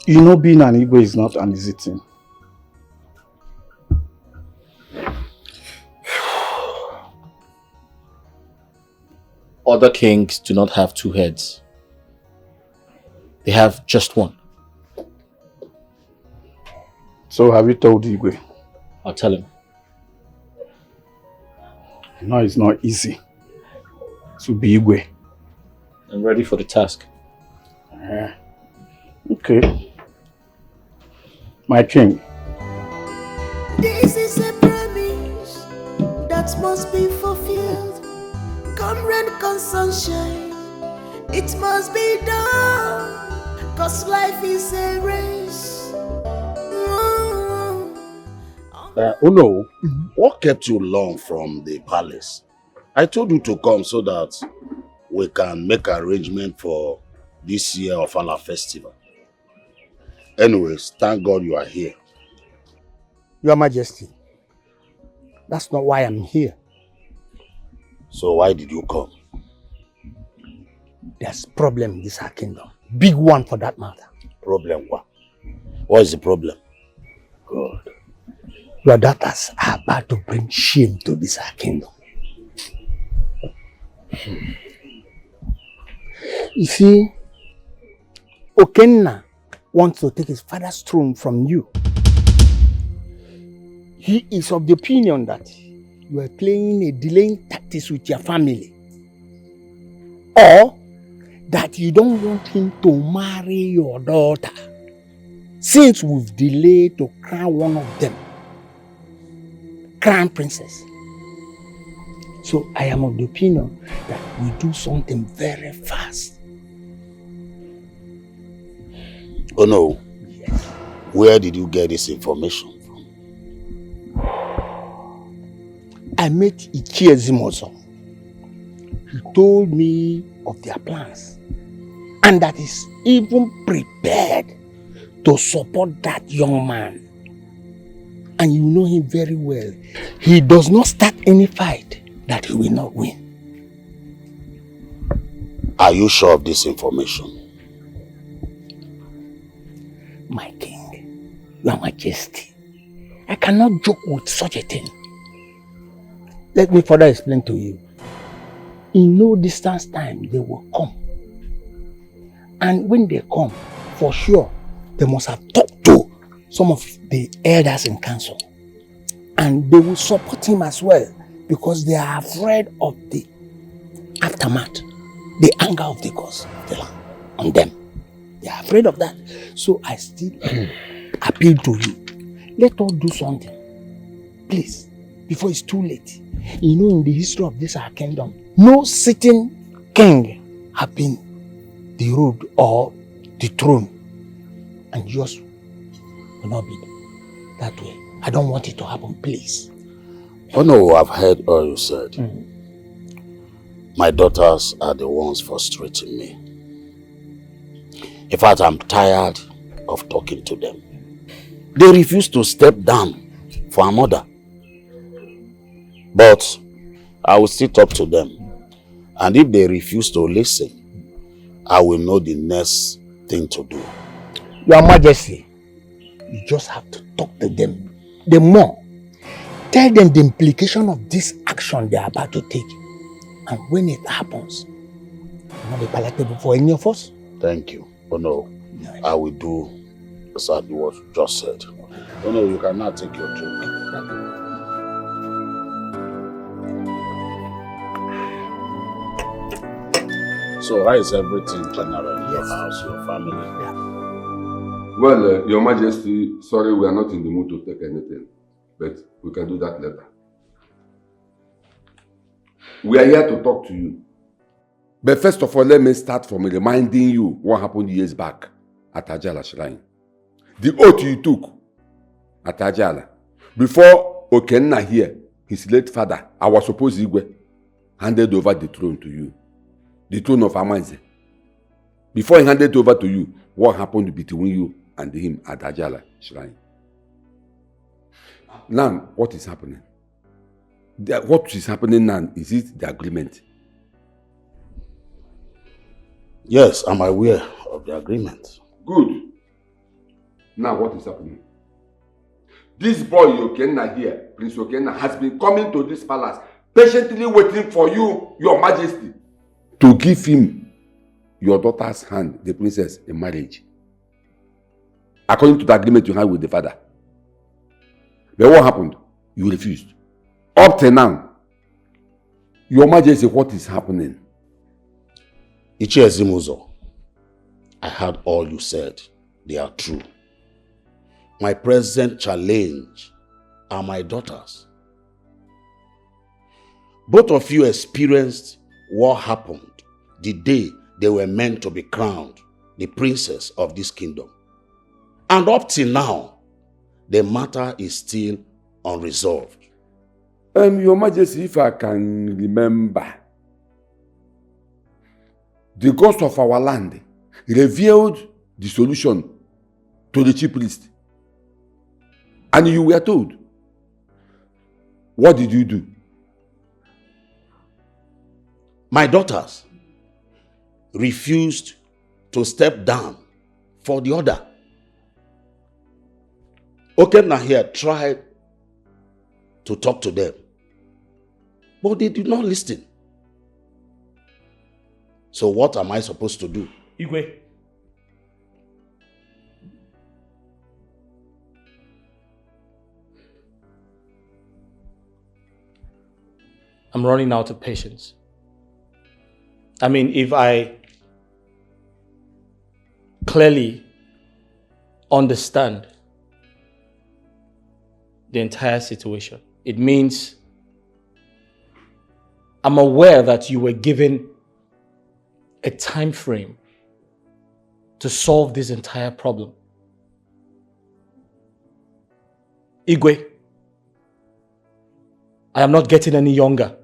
You know, being an ego is not an easy thing. Other kings do not have two heads. They have just one. So have you told Igwe? I'll tell him. No, it's not easy to be Igwe. I'm ready for the task. Okay. My king. This is a promise that must be fulfilled. Come rain, come sunshine, it must be done. Cause life is a race. Oh no, what kept you long from the palace? I told you to come so that we can make arrangement for this year of our festival. Anyways, thank God you are here. Your Majesty, that's not why I'm here. So why did you come? There's problem in this our kingdom. Big one for that matter. Problem what? What is the problem? God. Your daughters are about to bring shame to this our kingdom. You see, Okenna wants to take his father's throne from you. He is of the opinion that you are playing a delaying tactics with your family. Or that you don't want him to marry your daughter. Since we've delayed to crown one of them, crown princess. So I am of the opinion that we do something very fast. Oh no. Yes. Where did you get this information from? I met Ichie Zimozo. He told me of their plans and that he's even prepared to support that young man. And you know him very well. He does not start any fight that he will not win. Are you sure of this information? My king, Your Majesty, I cannot joke with such a thing. Let me further explain to you. In no distance time, they will come. And when they come, for sure, they must have talked to some of the elders in council. And they will support him as well because they are afraid of the aftermath, the anger of the gods on them. They are afraid of that. So I still appeal to you. Let us do something. Please, before it's too late. You know, in the history of this our kingdom, no sitting king have been the road or the throne. And yours will not be that way. I don't want it to happen, please. Oh no, I've heard all you said. My daughters are the ones frustrating me. In fact, I'm tired of talking to them. They refuse to step down for a mother. But I will still talk to them. And if they refuse to listen, I will know the next thing to do. Your Majesty, you just have to talk to them. The more, tell them the implication of this action they are about to take. And when it happens, it will not be palatable for any of us. Thank you. Oh no, I will do exactly what you just said. No, you can now take your drink. So, how is everything generally? Your house, your family? Well, Your Majesty, sorry, we are not in the mood to take anything, but we can do that later. We are here to talk to you. But first of all, let me start from reminding you what happened years back at Ajala Shrine. The oath you took at Ajala. Before Okenna here, his late father, our supposed Igwe, handed over the throne to you. The throne of Amanze. Before he handed over to you, what happened between you and him at Ajala Shrine? Now, what is happening? What is happening now? Is it the agreement? Yes, I'm aware of the agreement. Good. Now, what is happening? This boy Okenna here, Prince Okenna, has been coming to this palace, patiently waiting for you, Your Majesty, to give him your daughter's hand, the princess, in marriage. According to the agreement you had with the father. But what happened? You refused. Up to now, Your Majesty, what is happening? Ichie Zimuzo, I heard all you said. They are true. My present challenge are my daughters. Both of you experienced what happened the day they were meant to be crowned the princess of this kingdom. And up till now, the matter is still unresolved. Your Majesty, if I can remember, the gods of our land revealed the solution to the chief priest. And you were told. What did you do? My daughters refused to step down for the order. Okenna here tried to talk to them, but they did not listen. So what am I supposed to do? Igwe. I'm running out of patience. I mean, if I clearly understand the entire situation, it means I'm aware that you were given a time frame to solve this entire problem. Igwe, I am not getting any younger.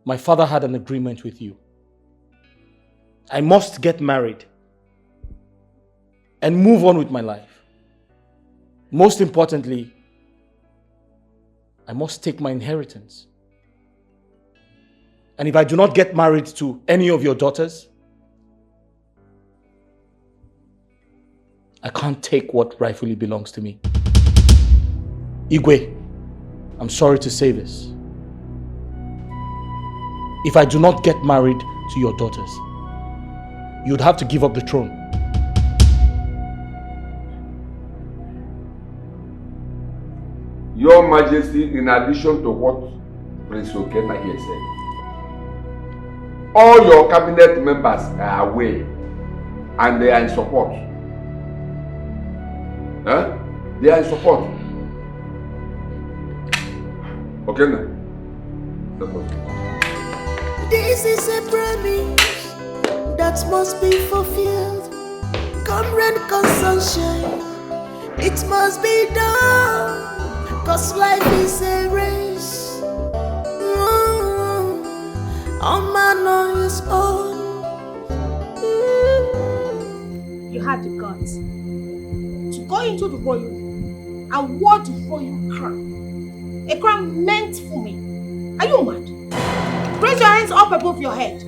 My father had an agreement with you. I must get married and move on with my life. Most importantly, I must take my inheritance. And if I do not get married to any of your daughters, I can't take what rightfully belongs to me. Igwe, I'm sorry to say this. If I do not get married to your daughters, you'd have to give up the throne. Your Majesty, in addition to what Prince Okenna here said, all your cabinet members are aware and they are in support. Huh? They are in support. Okenna, let us go. This is a promise that must be fulfilled. Come rain, come sunshine, it must be done. Cause life is a race. All man on his own. You had the guts to go into the room and ward for you crown. A crown meant for me. Are you mad? Raise your hands up above your head.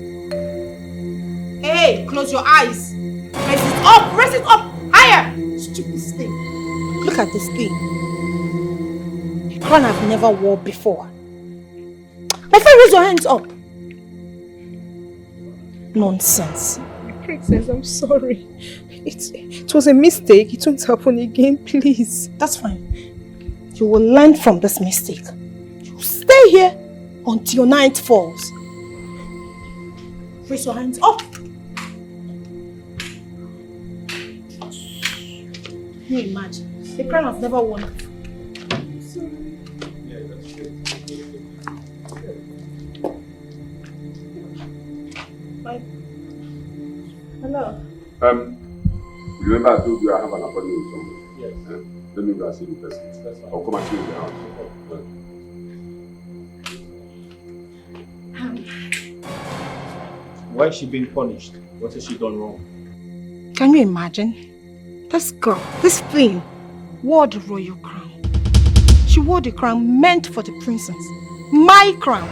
Hey, close your eyes. Raise it up higher. Stupid thing. Look at this thing. A crown I've never worn before. My friend, raise your hands up. Nonsense. Princess, I'm sorry. It was a mistake. It won't happen again, please. That's fine. You will learn from this mistake. You stay here until night falls. Raise your hands up. Can you imagine? The crown has never won. Hello. Remember I told you I have an appointment with somebody? Yes. Let me go and see the person. I'll come and see you in the house. Why is she being punished? What has she done wrong? Can you imagine? This girl, this thing, wore the royal crown. She wore the crown meant for the princess. My crown.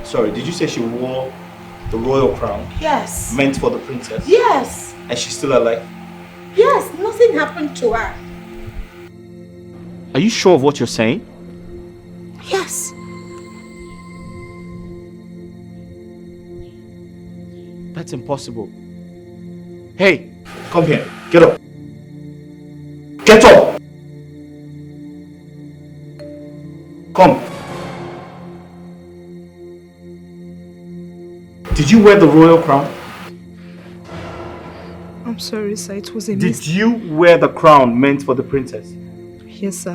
Sorry, did you say she wore the royal crown? Yes. Meant for the princess? Yes. And she's still alive? Yes, nothing happened to her. Are you sure of what you're saying? Yes. That's impossible. Hey, come here. Get up. Get up! Come. Did you wear the royal crown? I'm sorry, sir. It was a Did mistake. you wear the crown meant for the princess? Yes, sir.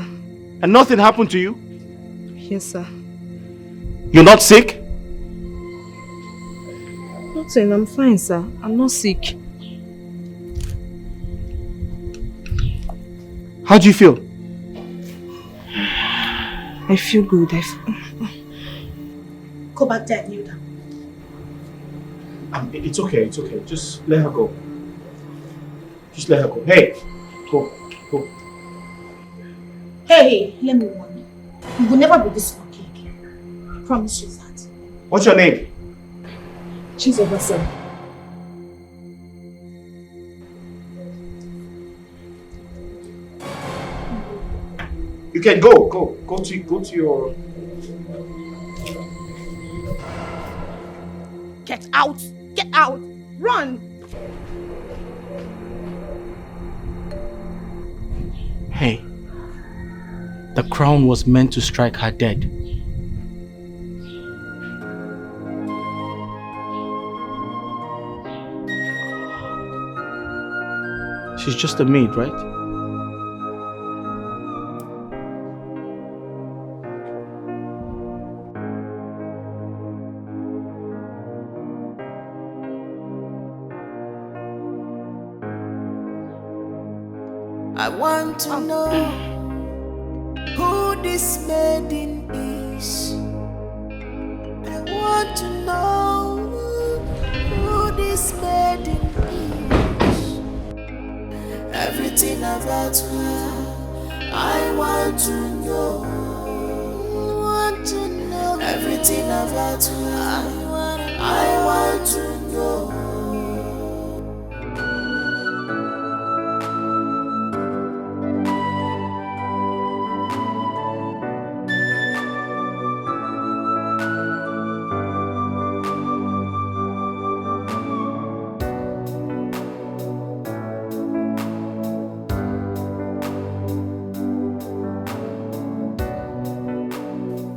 And nothing happened to you? Yes, sir. You're not sick? Nothing. I'm fine, sir. I'm not sick. How do you feel? I feel good. Go back there and kneel down. It's okay, it's okay. Just let her go. Just let her go. Hey, go, go. Hey, let me warn you. You will never be this lucky again. I promise you that. What's your name? Chisoba, sir. You can go to your... Get out! Get out! Run! Hey, the crown was meant to strike her dead. She's just a maid, right? I want to know who this maiden is. I want to know who this maiden is. Everything about her, I want to know. Want to know everything about her. I want to know.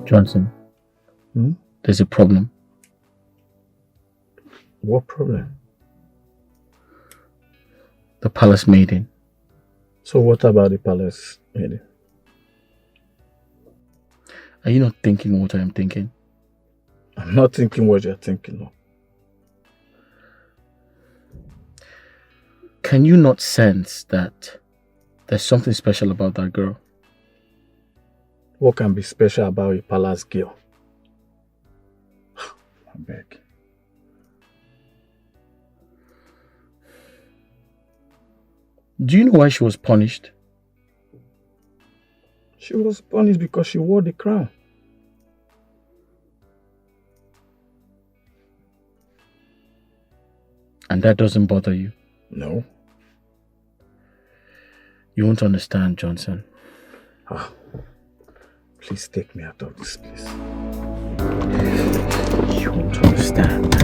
Johnson, there's a problem. What problem? The palace maiden. So what about the palace maiden? Are you not thinking what I am thinking? I'm not thinking what you're thinking of. Can you not sense that there's something special about that girl? What can be special about a palace girl? I beg. Do you know why she was punished? She was punished because she wore the crown. And that doesn't bother you? No. You won't understand, Johnson. Please take me out of this place. You won't understand.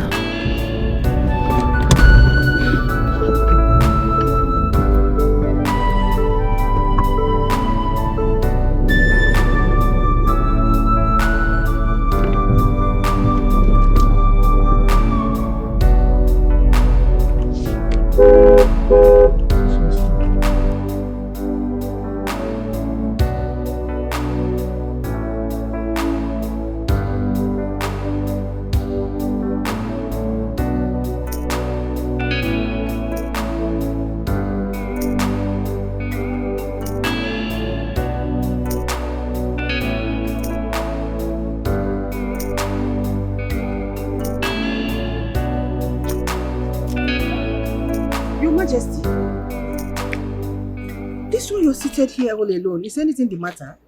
Seated here all alone. Is anything the matter?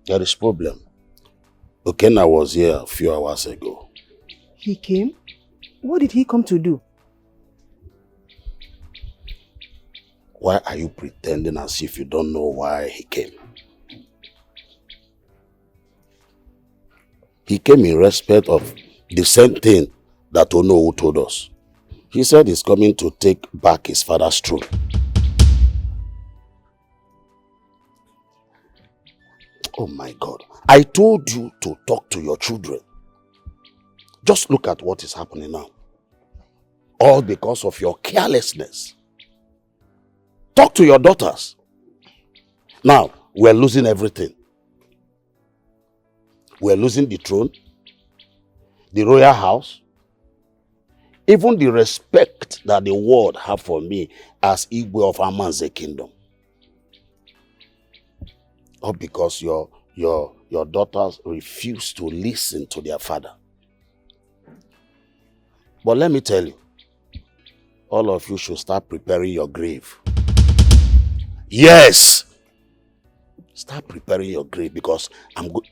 There is problem. Okenna was here a few hours ago. He came? What did he come to do? Why are you pretending as if you don't know why he came? He came in respect of the same thing that Onowu told us. He said he's coming to take back his father's throne. Oh my God. I told you to talk to your children. Just look at what is happening now. All because of your carelessness. Talk to your daughters. Now, we're losing everything. We're losing the throne, the royal house, even the respect that the world have for me as Igwe of Amanze Kingdom. All because your daughters refuse to listen to their father. But let me tell you, all of you should start preparing your grave. Yes! Start preparing your grave because I'm good.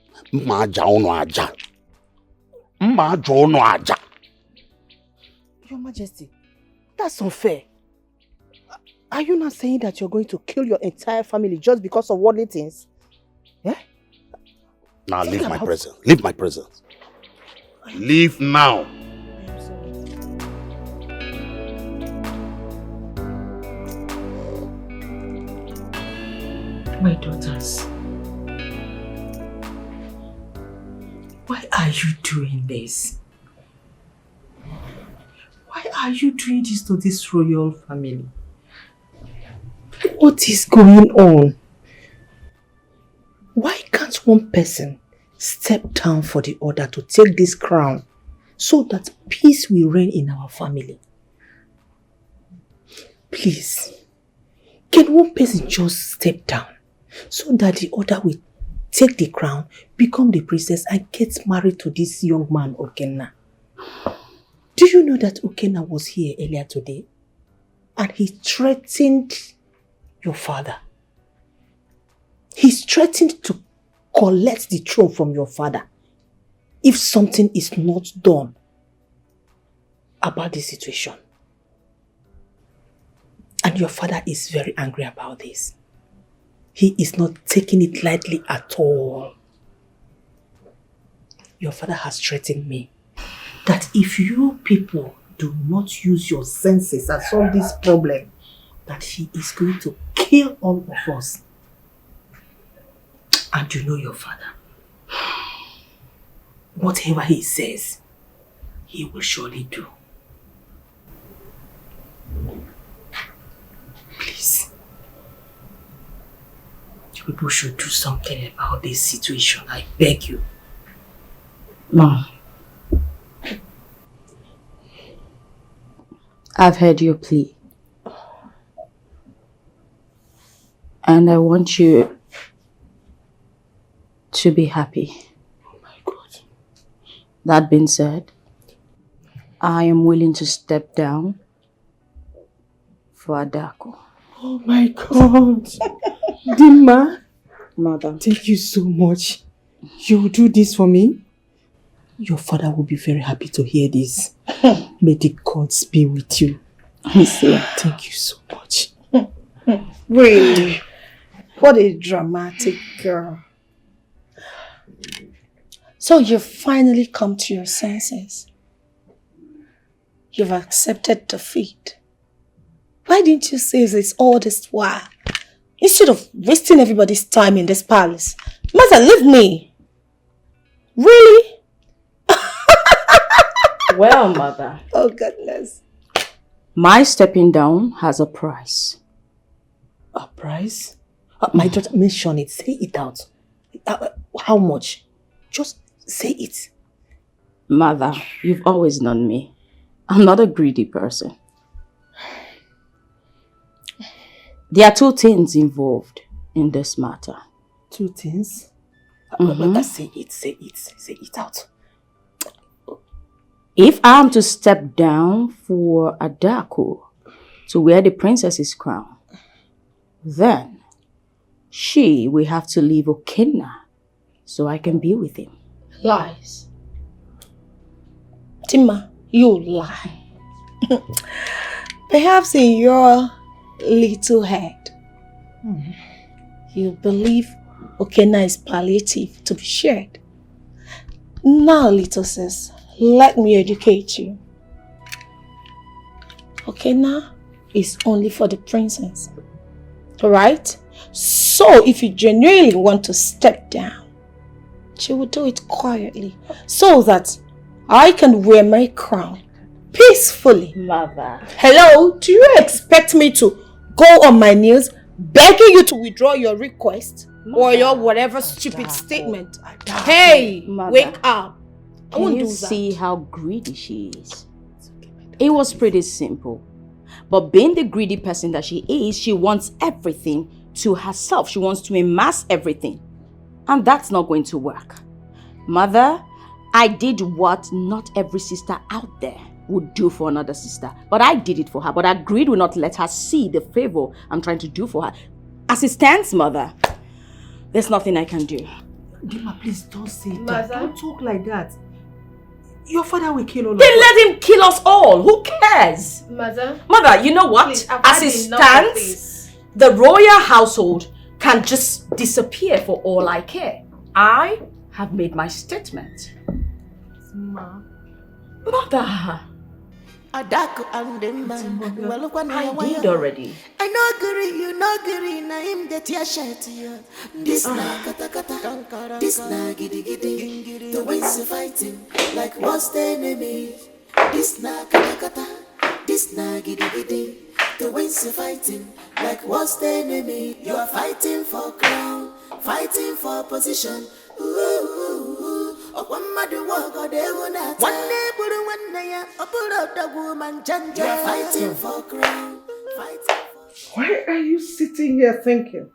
Your Majesty, that's unfair. Are you not saying that you're going to kill your entire family just because of worldly things? Yeah? Now leave my presence. Leave my presence. Leave now. My daughters, why are you doing this? Why are you doing this to this royal family? What is going on? Why can't one person step down for the other to take this crown so that peace will reign in our family? Please, can one person just step down so that the other will take the crown, become the princess and get married to this young man, Okenna? Do you know that Okenna was here earlier today? And he threatened your father. He's threatened to collect the throne from your father if something is not done about the situation. And your father is very angry about this. He is not taking it lightly at all. Your father has threatened me that if you people do not use your senses and solve this problem, that he is going to kill all of us. And you know your father. Whatever he says, he will surely do. Please. You people should do something about this situation. I beg you. Mom, I've heard your plea. And I want you to be happy. Oh my God. That being said, I am willing to step down for Adako. Oh my God. Dimma. Mother. Thank you so much. You will do this for me? Your father will be very happy to hear this. May the gods be with you. I see. Thank you so much. Really? What a dramatic girl. So you've finally come to your senses. You've accepted defeat. Why didn't you say this all this while? Instead of wasting everybody's time in this palace. Mother, leave me. Really? Well, mother. Oh, goodness. My stepping down has a price. A price? My daughter, mention it. Say it out. How much? Just say it. Mother, you've always known me. I'm not a greedy person. There are two things involved in this matter. Two things? Say it out. If I am to step down for Adako to wear the princess's crown, then she will have to leave Okenna so I can be with him. Lies. Tima, you lie. Perhaps in your little head, you believe Okenna is palliative to be shared. Now, little sis, let me educate you. Okenna is only for the princess. Alright? So, if you genuinely want to step down, she will do it quietly so that I can wear my crown peacefully. Mother. Hello? Do you expect me to go on my knees begging you to withdraw your request? Mother. Or your whatever stupid statement? Hey, Mother. Wake up. I won't Can you do that. see how greedy she is? It was pretty simple. But being the greedy person that she is, she wants everything to herself. She wants to amass everything. And that's not going to work. Mother, I did what not every sister out there would do for another sister. But I did it for her. But her greed will not let her see the favor I'm trying to do for her. As it stands, Mother, there's nothing I can do. Dima, please don't say that. Don't talk like that. Your father will kill all of us. Then let him kill us all. Who cares? Mother, you know what? please, As it stands, the royal household can just disappear for all I care. I have made my statement. Ma. Mother. I did already. I know agree, you know agree, na him get your shirt. This na kata kata, this na giddy giddy. The wins are fighting like what's the enemy? This na kata kata, this na giddy giddy. The wins are fighting like what's the enemy? You are fighting for crown, fighting for position. One mother walk or they will not. One day, put one day, put out the woman, Janja. You are fighting for crown, fighting for. Why are you sitting here thinking?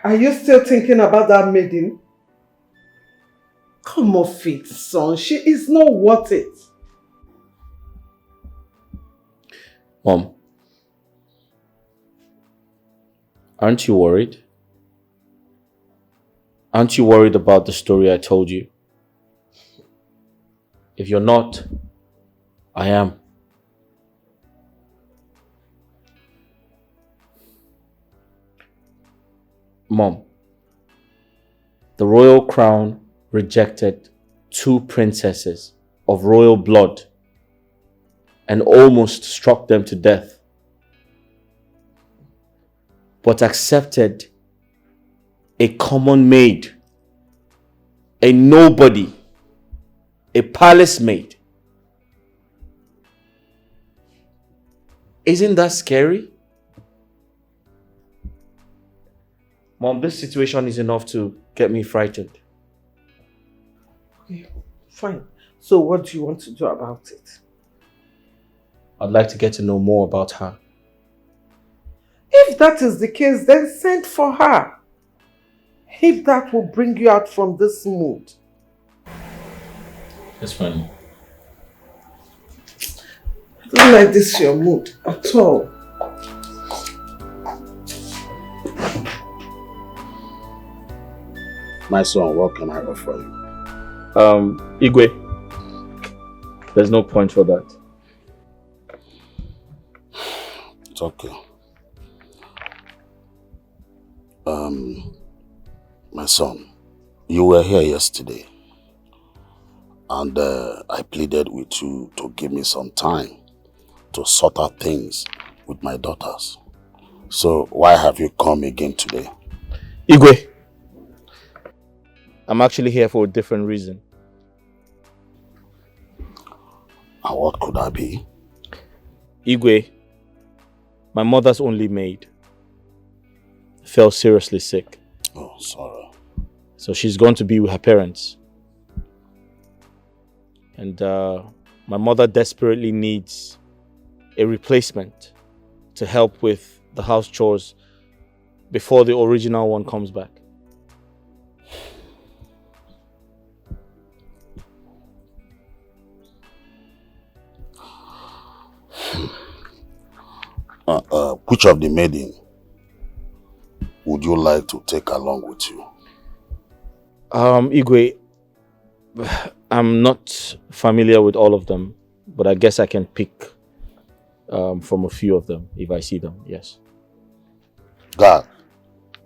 Are you still thinking about that maiden? Come off it, son. She is not worth it. Mom, aren't you worried? Aren't you worried about the story I told you? If you're not, I am. Mom, the royal crown rejected 2 princesses of royal blood and almost struck them to death, but accepted a common maid, a nobody, a palace maid. Isn't that scary? Mom, this situation is enough to get me frightened. Okay, fine. So what do you want to do about it? I'd like to get to know more about her. If that is the case, then send for her. If that will bring you out from this mood. That's funny. I don't like this your mood at all. My son, what can I offer you? Igwe, there's no point for that. It's okay. My son, you were here yesterday, and I pleaded with you to give me some time to sort out things with my daughters. So why have you come again today? Igwe, I'm actually here for a different reason. And what could that be? Igwe, my mother's only maid, fell seriously sick. Oh, sorry. So she's going to be with her parents. And my mother desperately needs a replacement to help with the house chores before the original one comes back. Which of the maiden would you like to take along with you? Igwe, I'm not familiar with all of them, but I guess I can pick from a few of them if I see them, yes. God.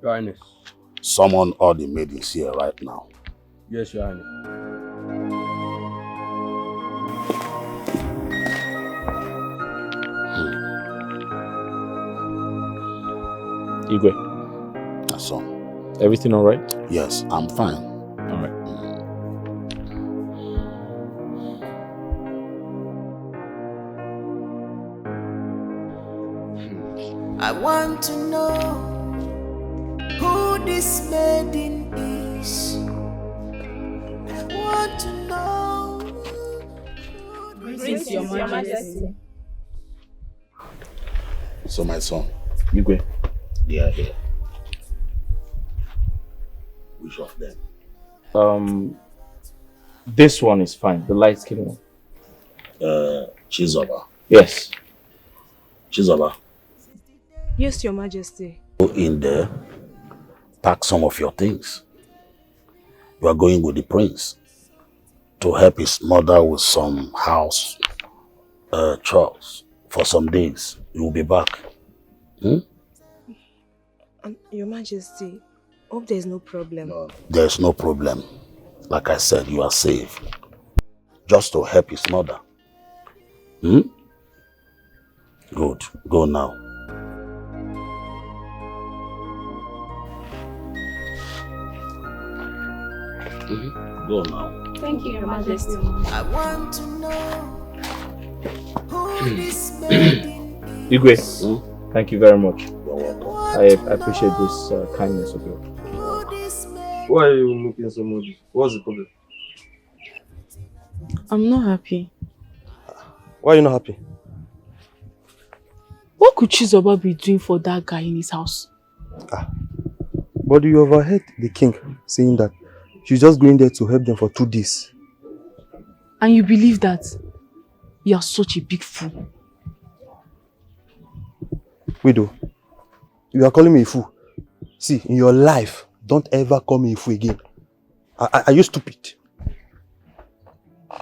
Your Highness. Summon all the maidens here right now. Yes, Your Highness. Igwe. That's all. Everything all right? Yes, I'm fine. All right. I want to know who this maiden is. I want to know. Greetings, Your Majesty. So my son, Igwe, they are here. Which of them? This one is fine, the light skin one. Chisoba. Yes. Chisoba. Yes, Your Majesty. Go in there, pack some of your things. You are going with the prince to help his mother with some house chores for some days. You will be back. Your Majesty, hope there's no problem. No. There's no problem. Like I said, you are safe. Just to help his mother. Good. Go now. Go now. Thank you, Your Majesty. I want to know who this maiden Igwe, thank you very much. I appreciate this kindness of yours. Why are you looking so much? What's the problem? I'm not happy. Why are you not happy? What could Chisoba be doing for that guy in his house? But you overheard the king saying that she's just going there to help them for 2 days. And you believe that? You are such a big fool. Widow, you are calling me a fool. See, in your life, don't ever call me a fool again. Are you stupid?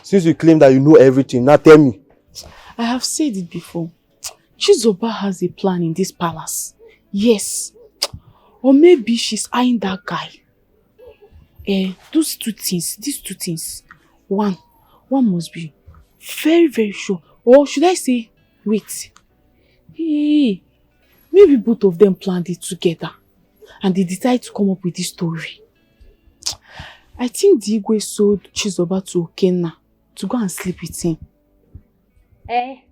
Since you claim that you know everything, now tell me. I have said it before. Chisoba has a plan in this palace. Yes. Or maybe she's eyeing that guy. These two things. One must be very, very sure. Or should I say, wait. Hey, maybe both of them planned it together. And they decided to come up with this story. I think the Igwe sold Chisoba to Okenna to go and sleep with him. Hey!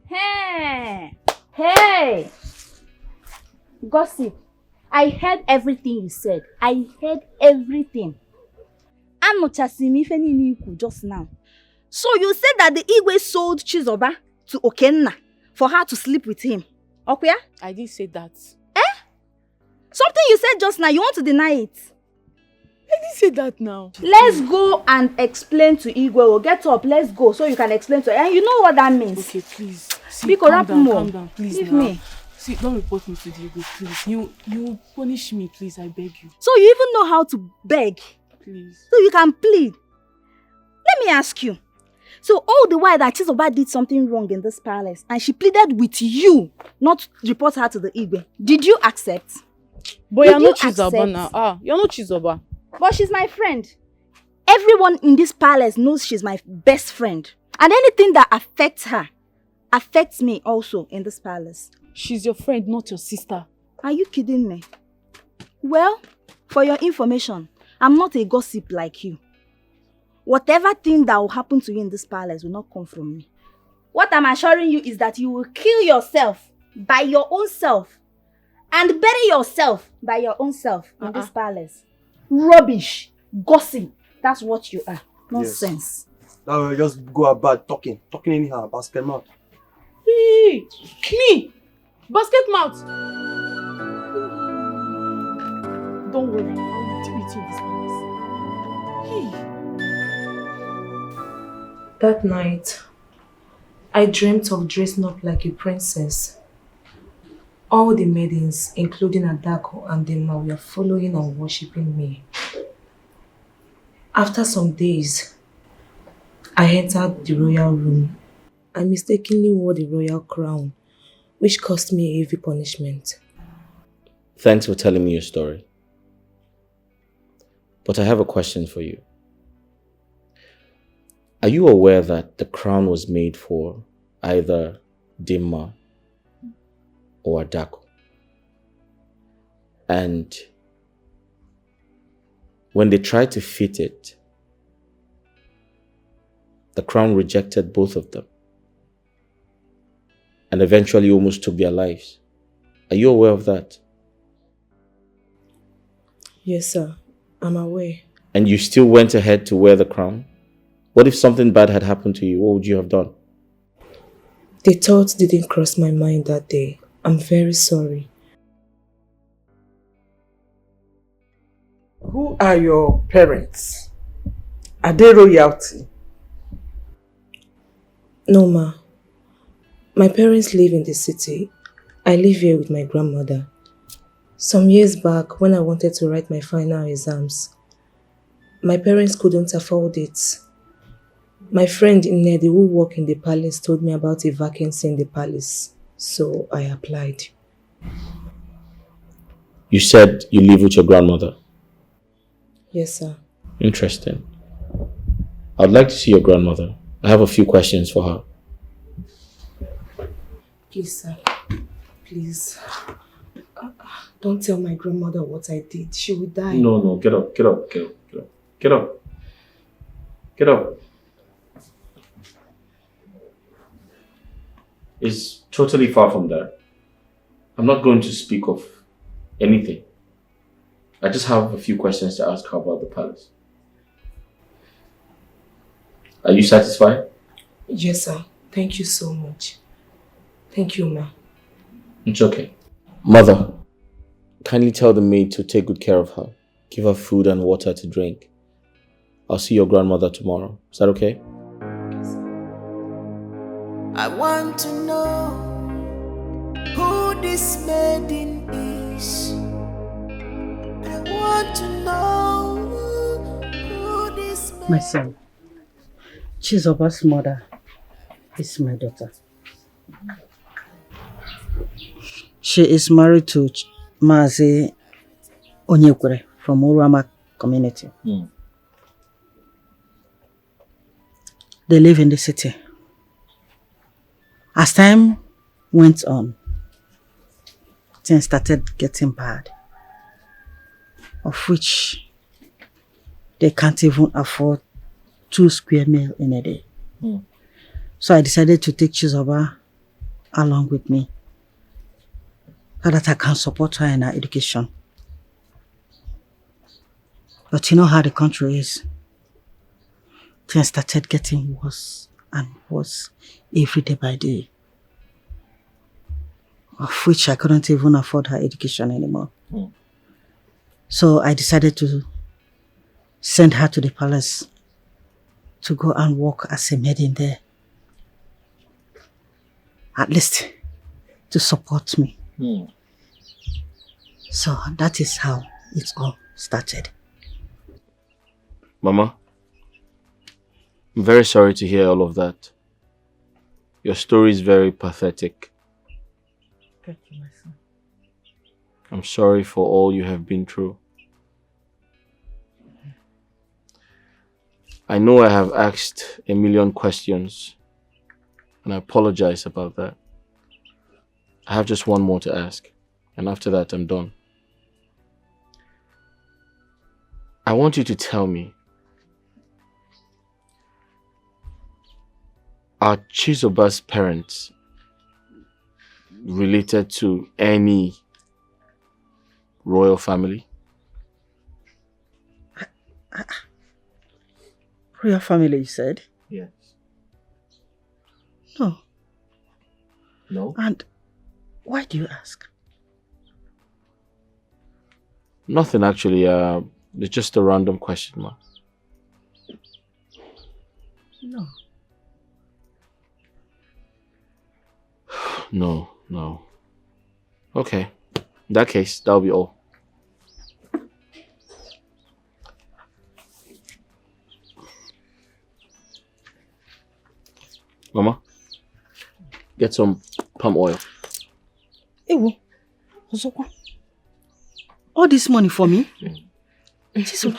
Gossip. I heard everything you said. I heard everything. Just now. So you said that the Igwe sold Chisoba to Okenna for her to sleep with him. Okay? I didn't say that. Something you said just now, you want to deny it? I didn't say that now. Let's go and explain to Igwe. We'll get up, let's go so you can explain to her. And you know what that means. Okay, please. See, calm down, please. Leave me. See, don't report me to the Igwe, please. You punish me, please, I beg you. So you even know how to beg? Please. So you can plead. Let me ask you. So all the while that Chisoba did something wrong in this palace and she pleaded with you not to report her to the Igwe, did you accept? But Did you're not you Chisoba accept? now. You're not Chisoba. But she's my friend. Everyone in this palace knows she's my best friend. And anything that affects her affects me also in this palace. She's your friend, not your sister. Are you kidding me? Well, for your information, I'm not a gossip like you. Whatever thing that will happen to you in this palace will not come from me. What I'm assuring you is that you will kill yourself by your own self and bury yourself by your own self in this palace. Rubbish, gossip, that's what you are. Nonsense. Now we just go about talking anyhow, basket mouth. Hey, me, basket mouth. Don't worry, I'll deal with you in this palace. Hey. That night, I dreamt of dressing up like a princess. All the maidens, including Adako and Dema, were following and worshipping me. After some days, I entered the royal room. I mistakenly wore the royal crown, which cost me a heavy punishment. Thanks for telling me your story. But I have a question for you. Are you aware that the crown was made for either Dimma or Adako? And when they tried to fit it, the crown rejected both of them and eventually almost took their lives. Are you aware of that? Yes, sir. I'm aware. And you still went ahead to wear the crown? What if something bad had happened to you? What would you have done? The thought didn't cross my mind that day. I'm very sorry. Who are your parents? Are they royalty? No, ma. My parents live in the city. I live here with my grandmother. Some years back, when I wanted to write my final exams, my parents couldn't afford it. My friend Nedi, who worked in the palace, told me about a vacancy in the palace, so I applied. You said you live with your grandmother? Yes, sir. Interesting. I'd like to see your grandmother. I have a few questions for her. Please, sir. Please. Don't tell my grandmother what I did. She will die. No, get up. Get up. It's totally far from that. I'm not going to speak of anything. I just have a few questions to ask her about the palace. Are you satisfied? Yes, sir. Thank you so much. Thank you, ma. It's okay. Mother, kindly tell the maid to take good care of her. Give her food and water to drink. I'll see your grandmother tomorrow. Is that okay? I want to know who this maiden is. I want to know who this maiden is. My son, Chisoba's mother is my daughter. She is married to Mazi Onyekwere from Urama community. They live in the city. As time went on, things started getting bad, of which they can't even afford 2 square meals in a day. So I decided to take Chisoba along with me so that I can support her in her education. But you know how the country is. Things started getting worse and worse every day by day, of which I couldn't even afford her education anymore. So I decided to send her to the palace to go and work as a maid in there. At least to support me. So that is how it all started. Mama, I'm very sorry to hear all of that. Your story is very pathetic. Thank you, my son. I'm sorry for all you have been through. I know I have asked a million questions, and I apologize about that. I have just one more to ask, and after that I'm done. I want you to tell me, are Chisoba's parents related to any royal family? Royal family, you said? Yes. No. No? And why do you ask? Nothing actually. It's just a random question, ma. No. No. Okay. In that case, that'll be all. Mama, get some palm oil. Ewo, all this money for me? Chisoba.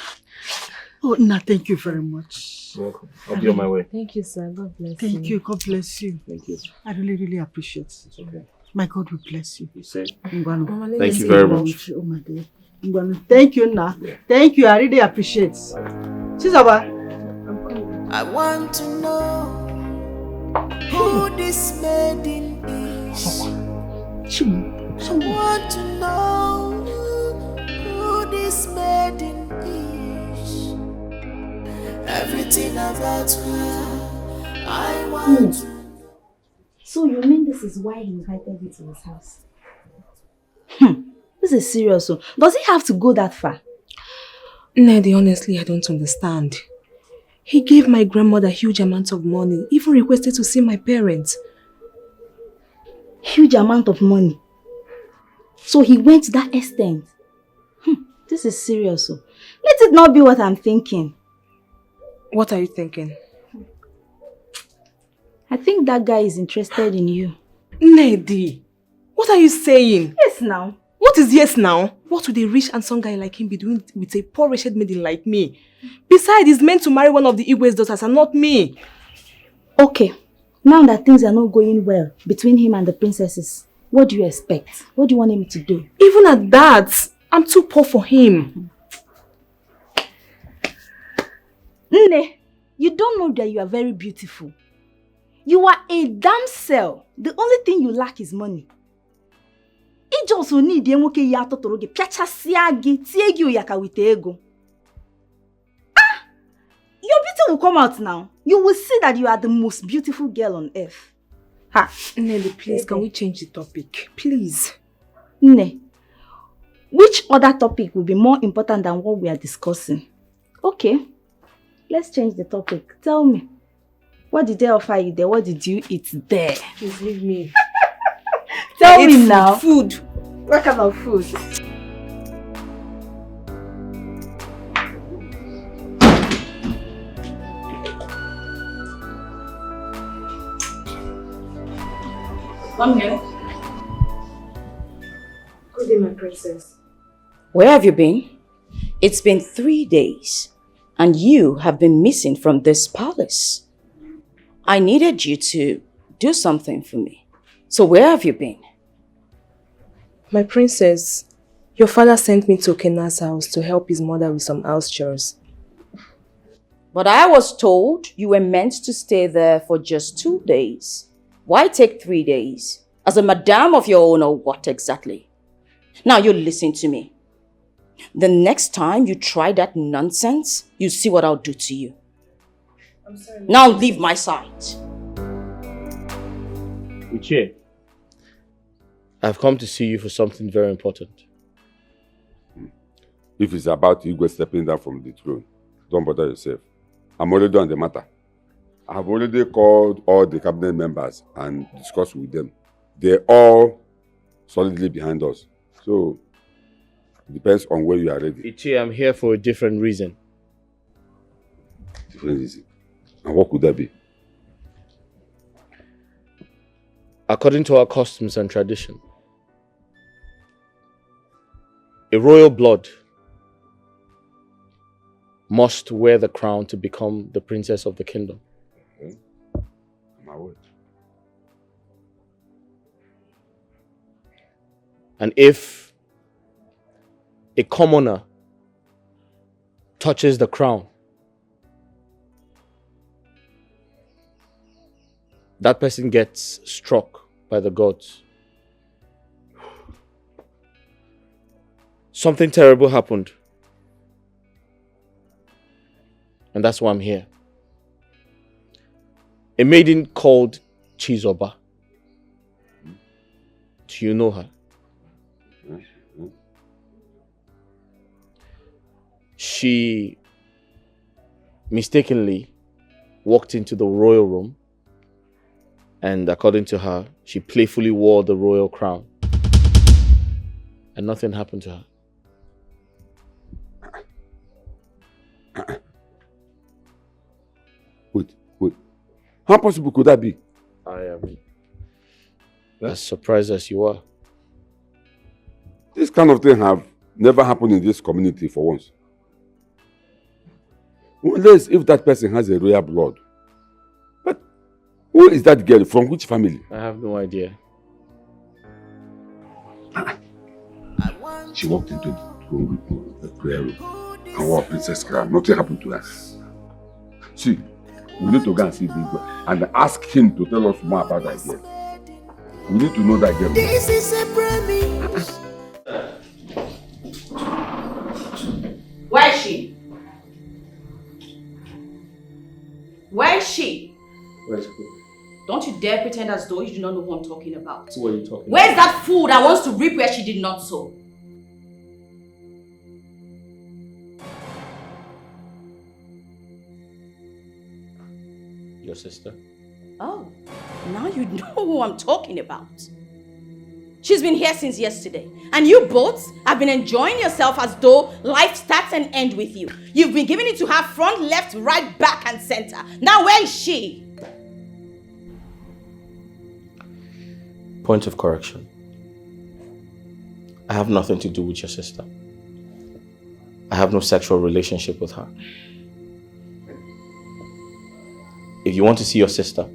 Oh, Nna, thank you very much. You're welcome. I'll be on my way. Thank you, sir. God bless you. Thank you. God bless you. Thank you. I really appreciate it. It's okay. My God will bless you. You say? Ngwanu. Thank you very much. Oh my God. Ngwanu. Thank you, Nna. Yeah. Thank you. I really appreciate it. Chisoba. I want to know who this maiden is. I want to know who this maiden is. Everything about her, I want to. So you mean this is why he invited you to his house? This is serious. So does he have to go that far? Nedi, honestly, I don't understand. He gave my grandmother huge amounts of money, even requested to see my parents. Huge amount of money? So he went to that extent? This is serious. So let it not be what I'm thinking. What are you thinking? I think that guy is interested in you. Nedi, what are you saying? Yes, now. What is yes now? What would a rich and handsome guy like him be doing with a poor wretched maiden like me? Besides, he's meant to marry one of the Igwe's daughters and not me. Okay, now that things are not going well between him and the princesses, what do you expect? What do you want him to do? Even at that, I'm too poor for him. Nne, you don't know that you are very beautiful. You are a damsel. The only thing you lack is money. It just need the nwoke ya totoro gi piachasia gi tie gi oyaka with ego. Your beauty will come out now. You will see that you are the most beautiful girl on earth. Ha. Nelly, please, can we change the topic? Please. Nne, which other topic will be more important than what we are discussing? Okay, let's change the topic. Tell me, what did they offer you there? What did you eat there? Please leave me. Tell me food, now. Food. What kind of food? Come here. Good day, my princess. Where have you been? It's been 3 days, and you have been missing from this palace. I needed you to do something for me. So where have you been? My princess, your father sent me to Kena's house to help his mother with some house chores. But I was told you were meant to stay there for just 2 days. Why take 3 days? As a madam of your own or what exactly? Now you listen to me. The next time you try that nonsense, you see what I'll do to you. I'm sorry. Now leave my side. Uche, I've come to see you for something very important. If it's about Igwe stepping down from the throne, don't bother yourself. I'm already on the matter. I've already called all the cabinet members and discussed with them. They're all solidly behind us. So, it depends on where you are ready. Uche, I'm here for a different reason. Different reason? And what could that be? According to our customs and tradition, A royal blood must wear the crown to become the princess of the kingdom. Okay. My word. And if a commoner touches the crown, that person gets struck by the gods. Something terrible happened. And that's why I'm here. A maiden called Chisoba. Do you know her? She mistakenly walked into the royal room, and according to her, she playfully wore the royal crown. And nothing happened to her. Wait. How possible could that be? I am as surprised as you are. This kind of thing have never happened in this community for once. Unless if that person has a royal blood. But who is that girl? From which family? I have no idea. She walked into the prayer room and wore a princess crown. Nothing happened to her. See, we need to go and see this girl and ask him to tell us more about that girl. We need to know that girl. This is a promise. Where is she? Where is she? Where's who? Don't you dare pretend as though you do not know who I'm talking about. Who are you talking Where's about? that fool that wants to reap where she did not sow? Your sister? Oh, now you know who I'm talking about. She's been here since yesterday. And you both have been enjoying yourself as though life starts and ends with you. You've been giving it to her front, left, right, back, and center. Now where is she? Point of correction. I have nothing to do with your sister. I have no sexual relationship with her. If you want to see your sister,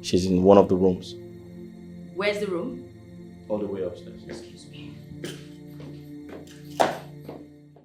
she's in one of the rooms. Where's the room? All the way upstairs. Excuse me.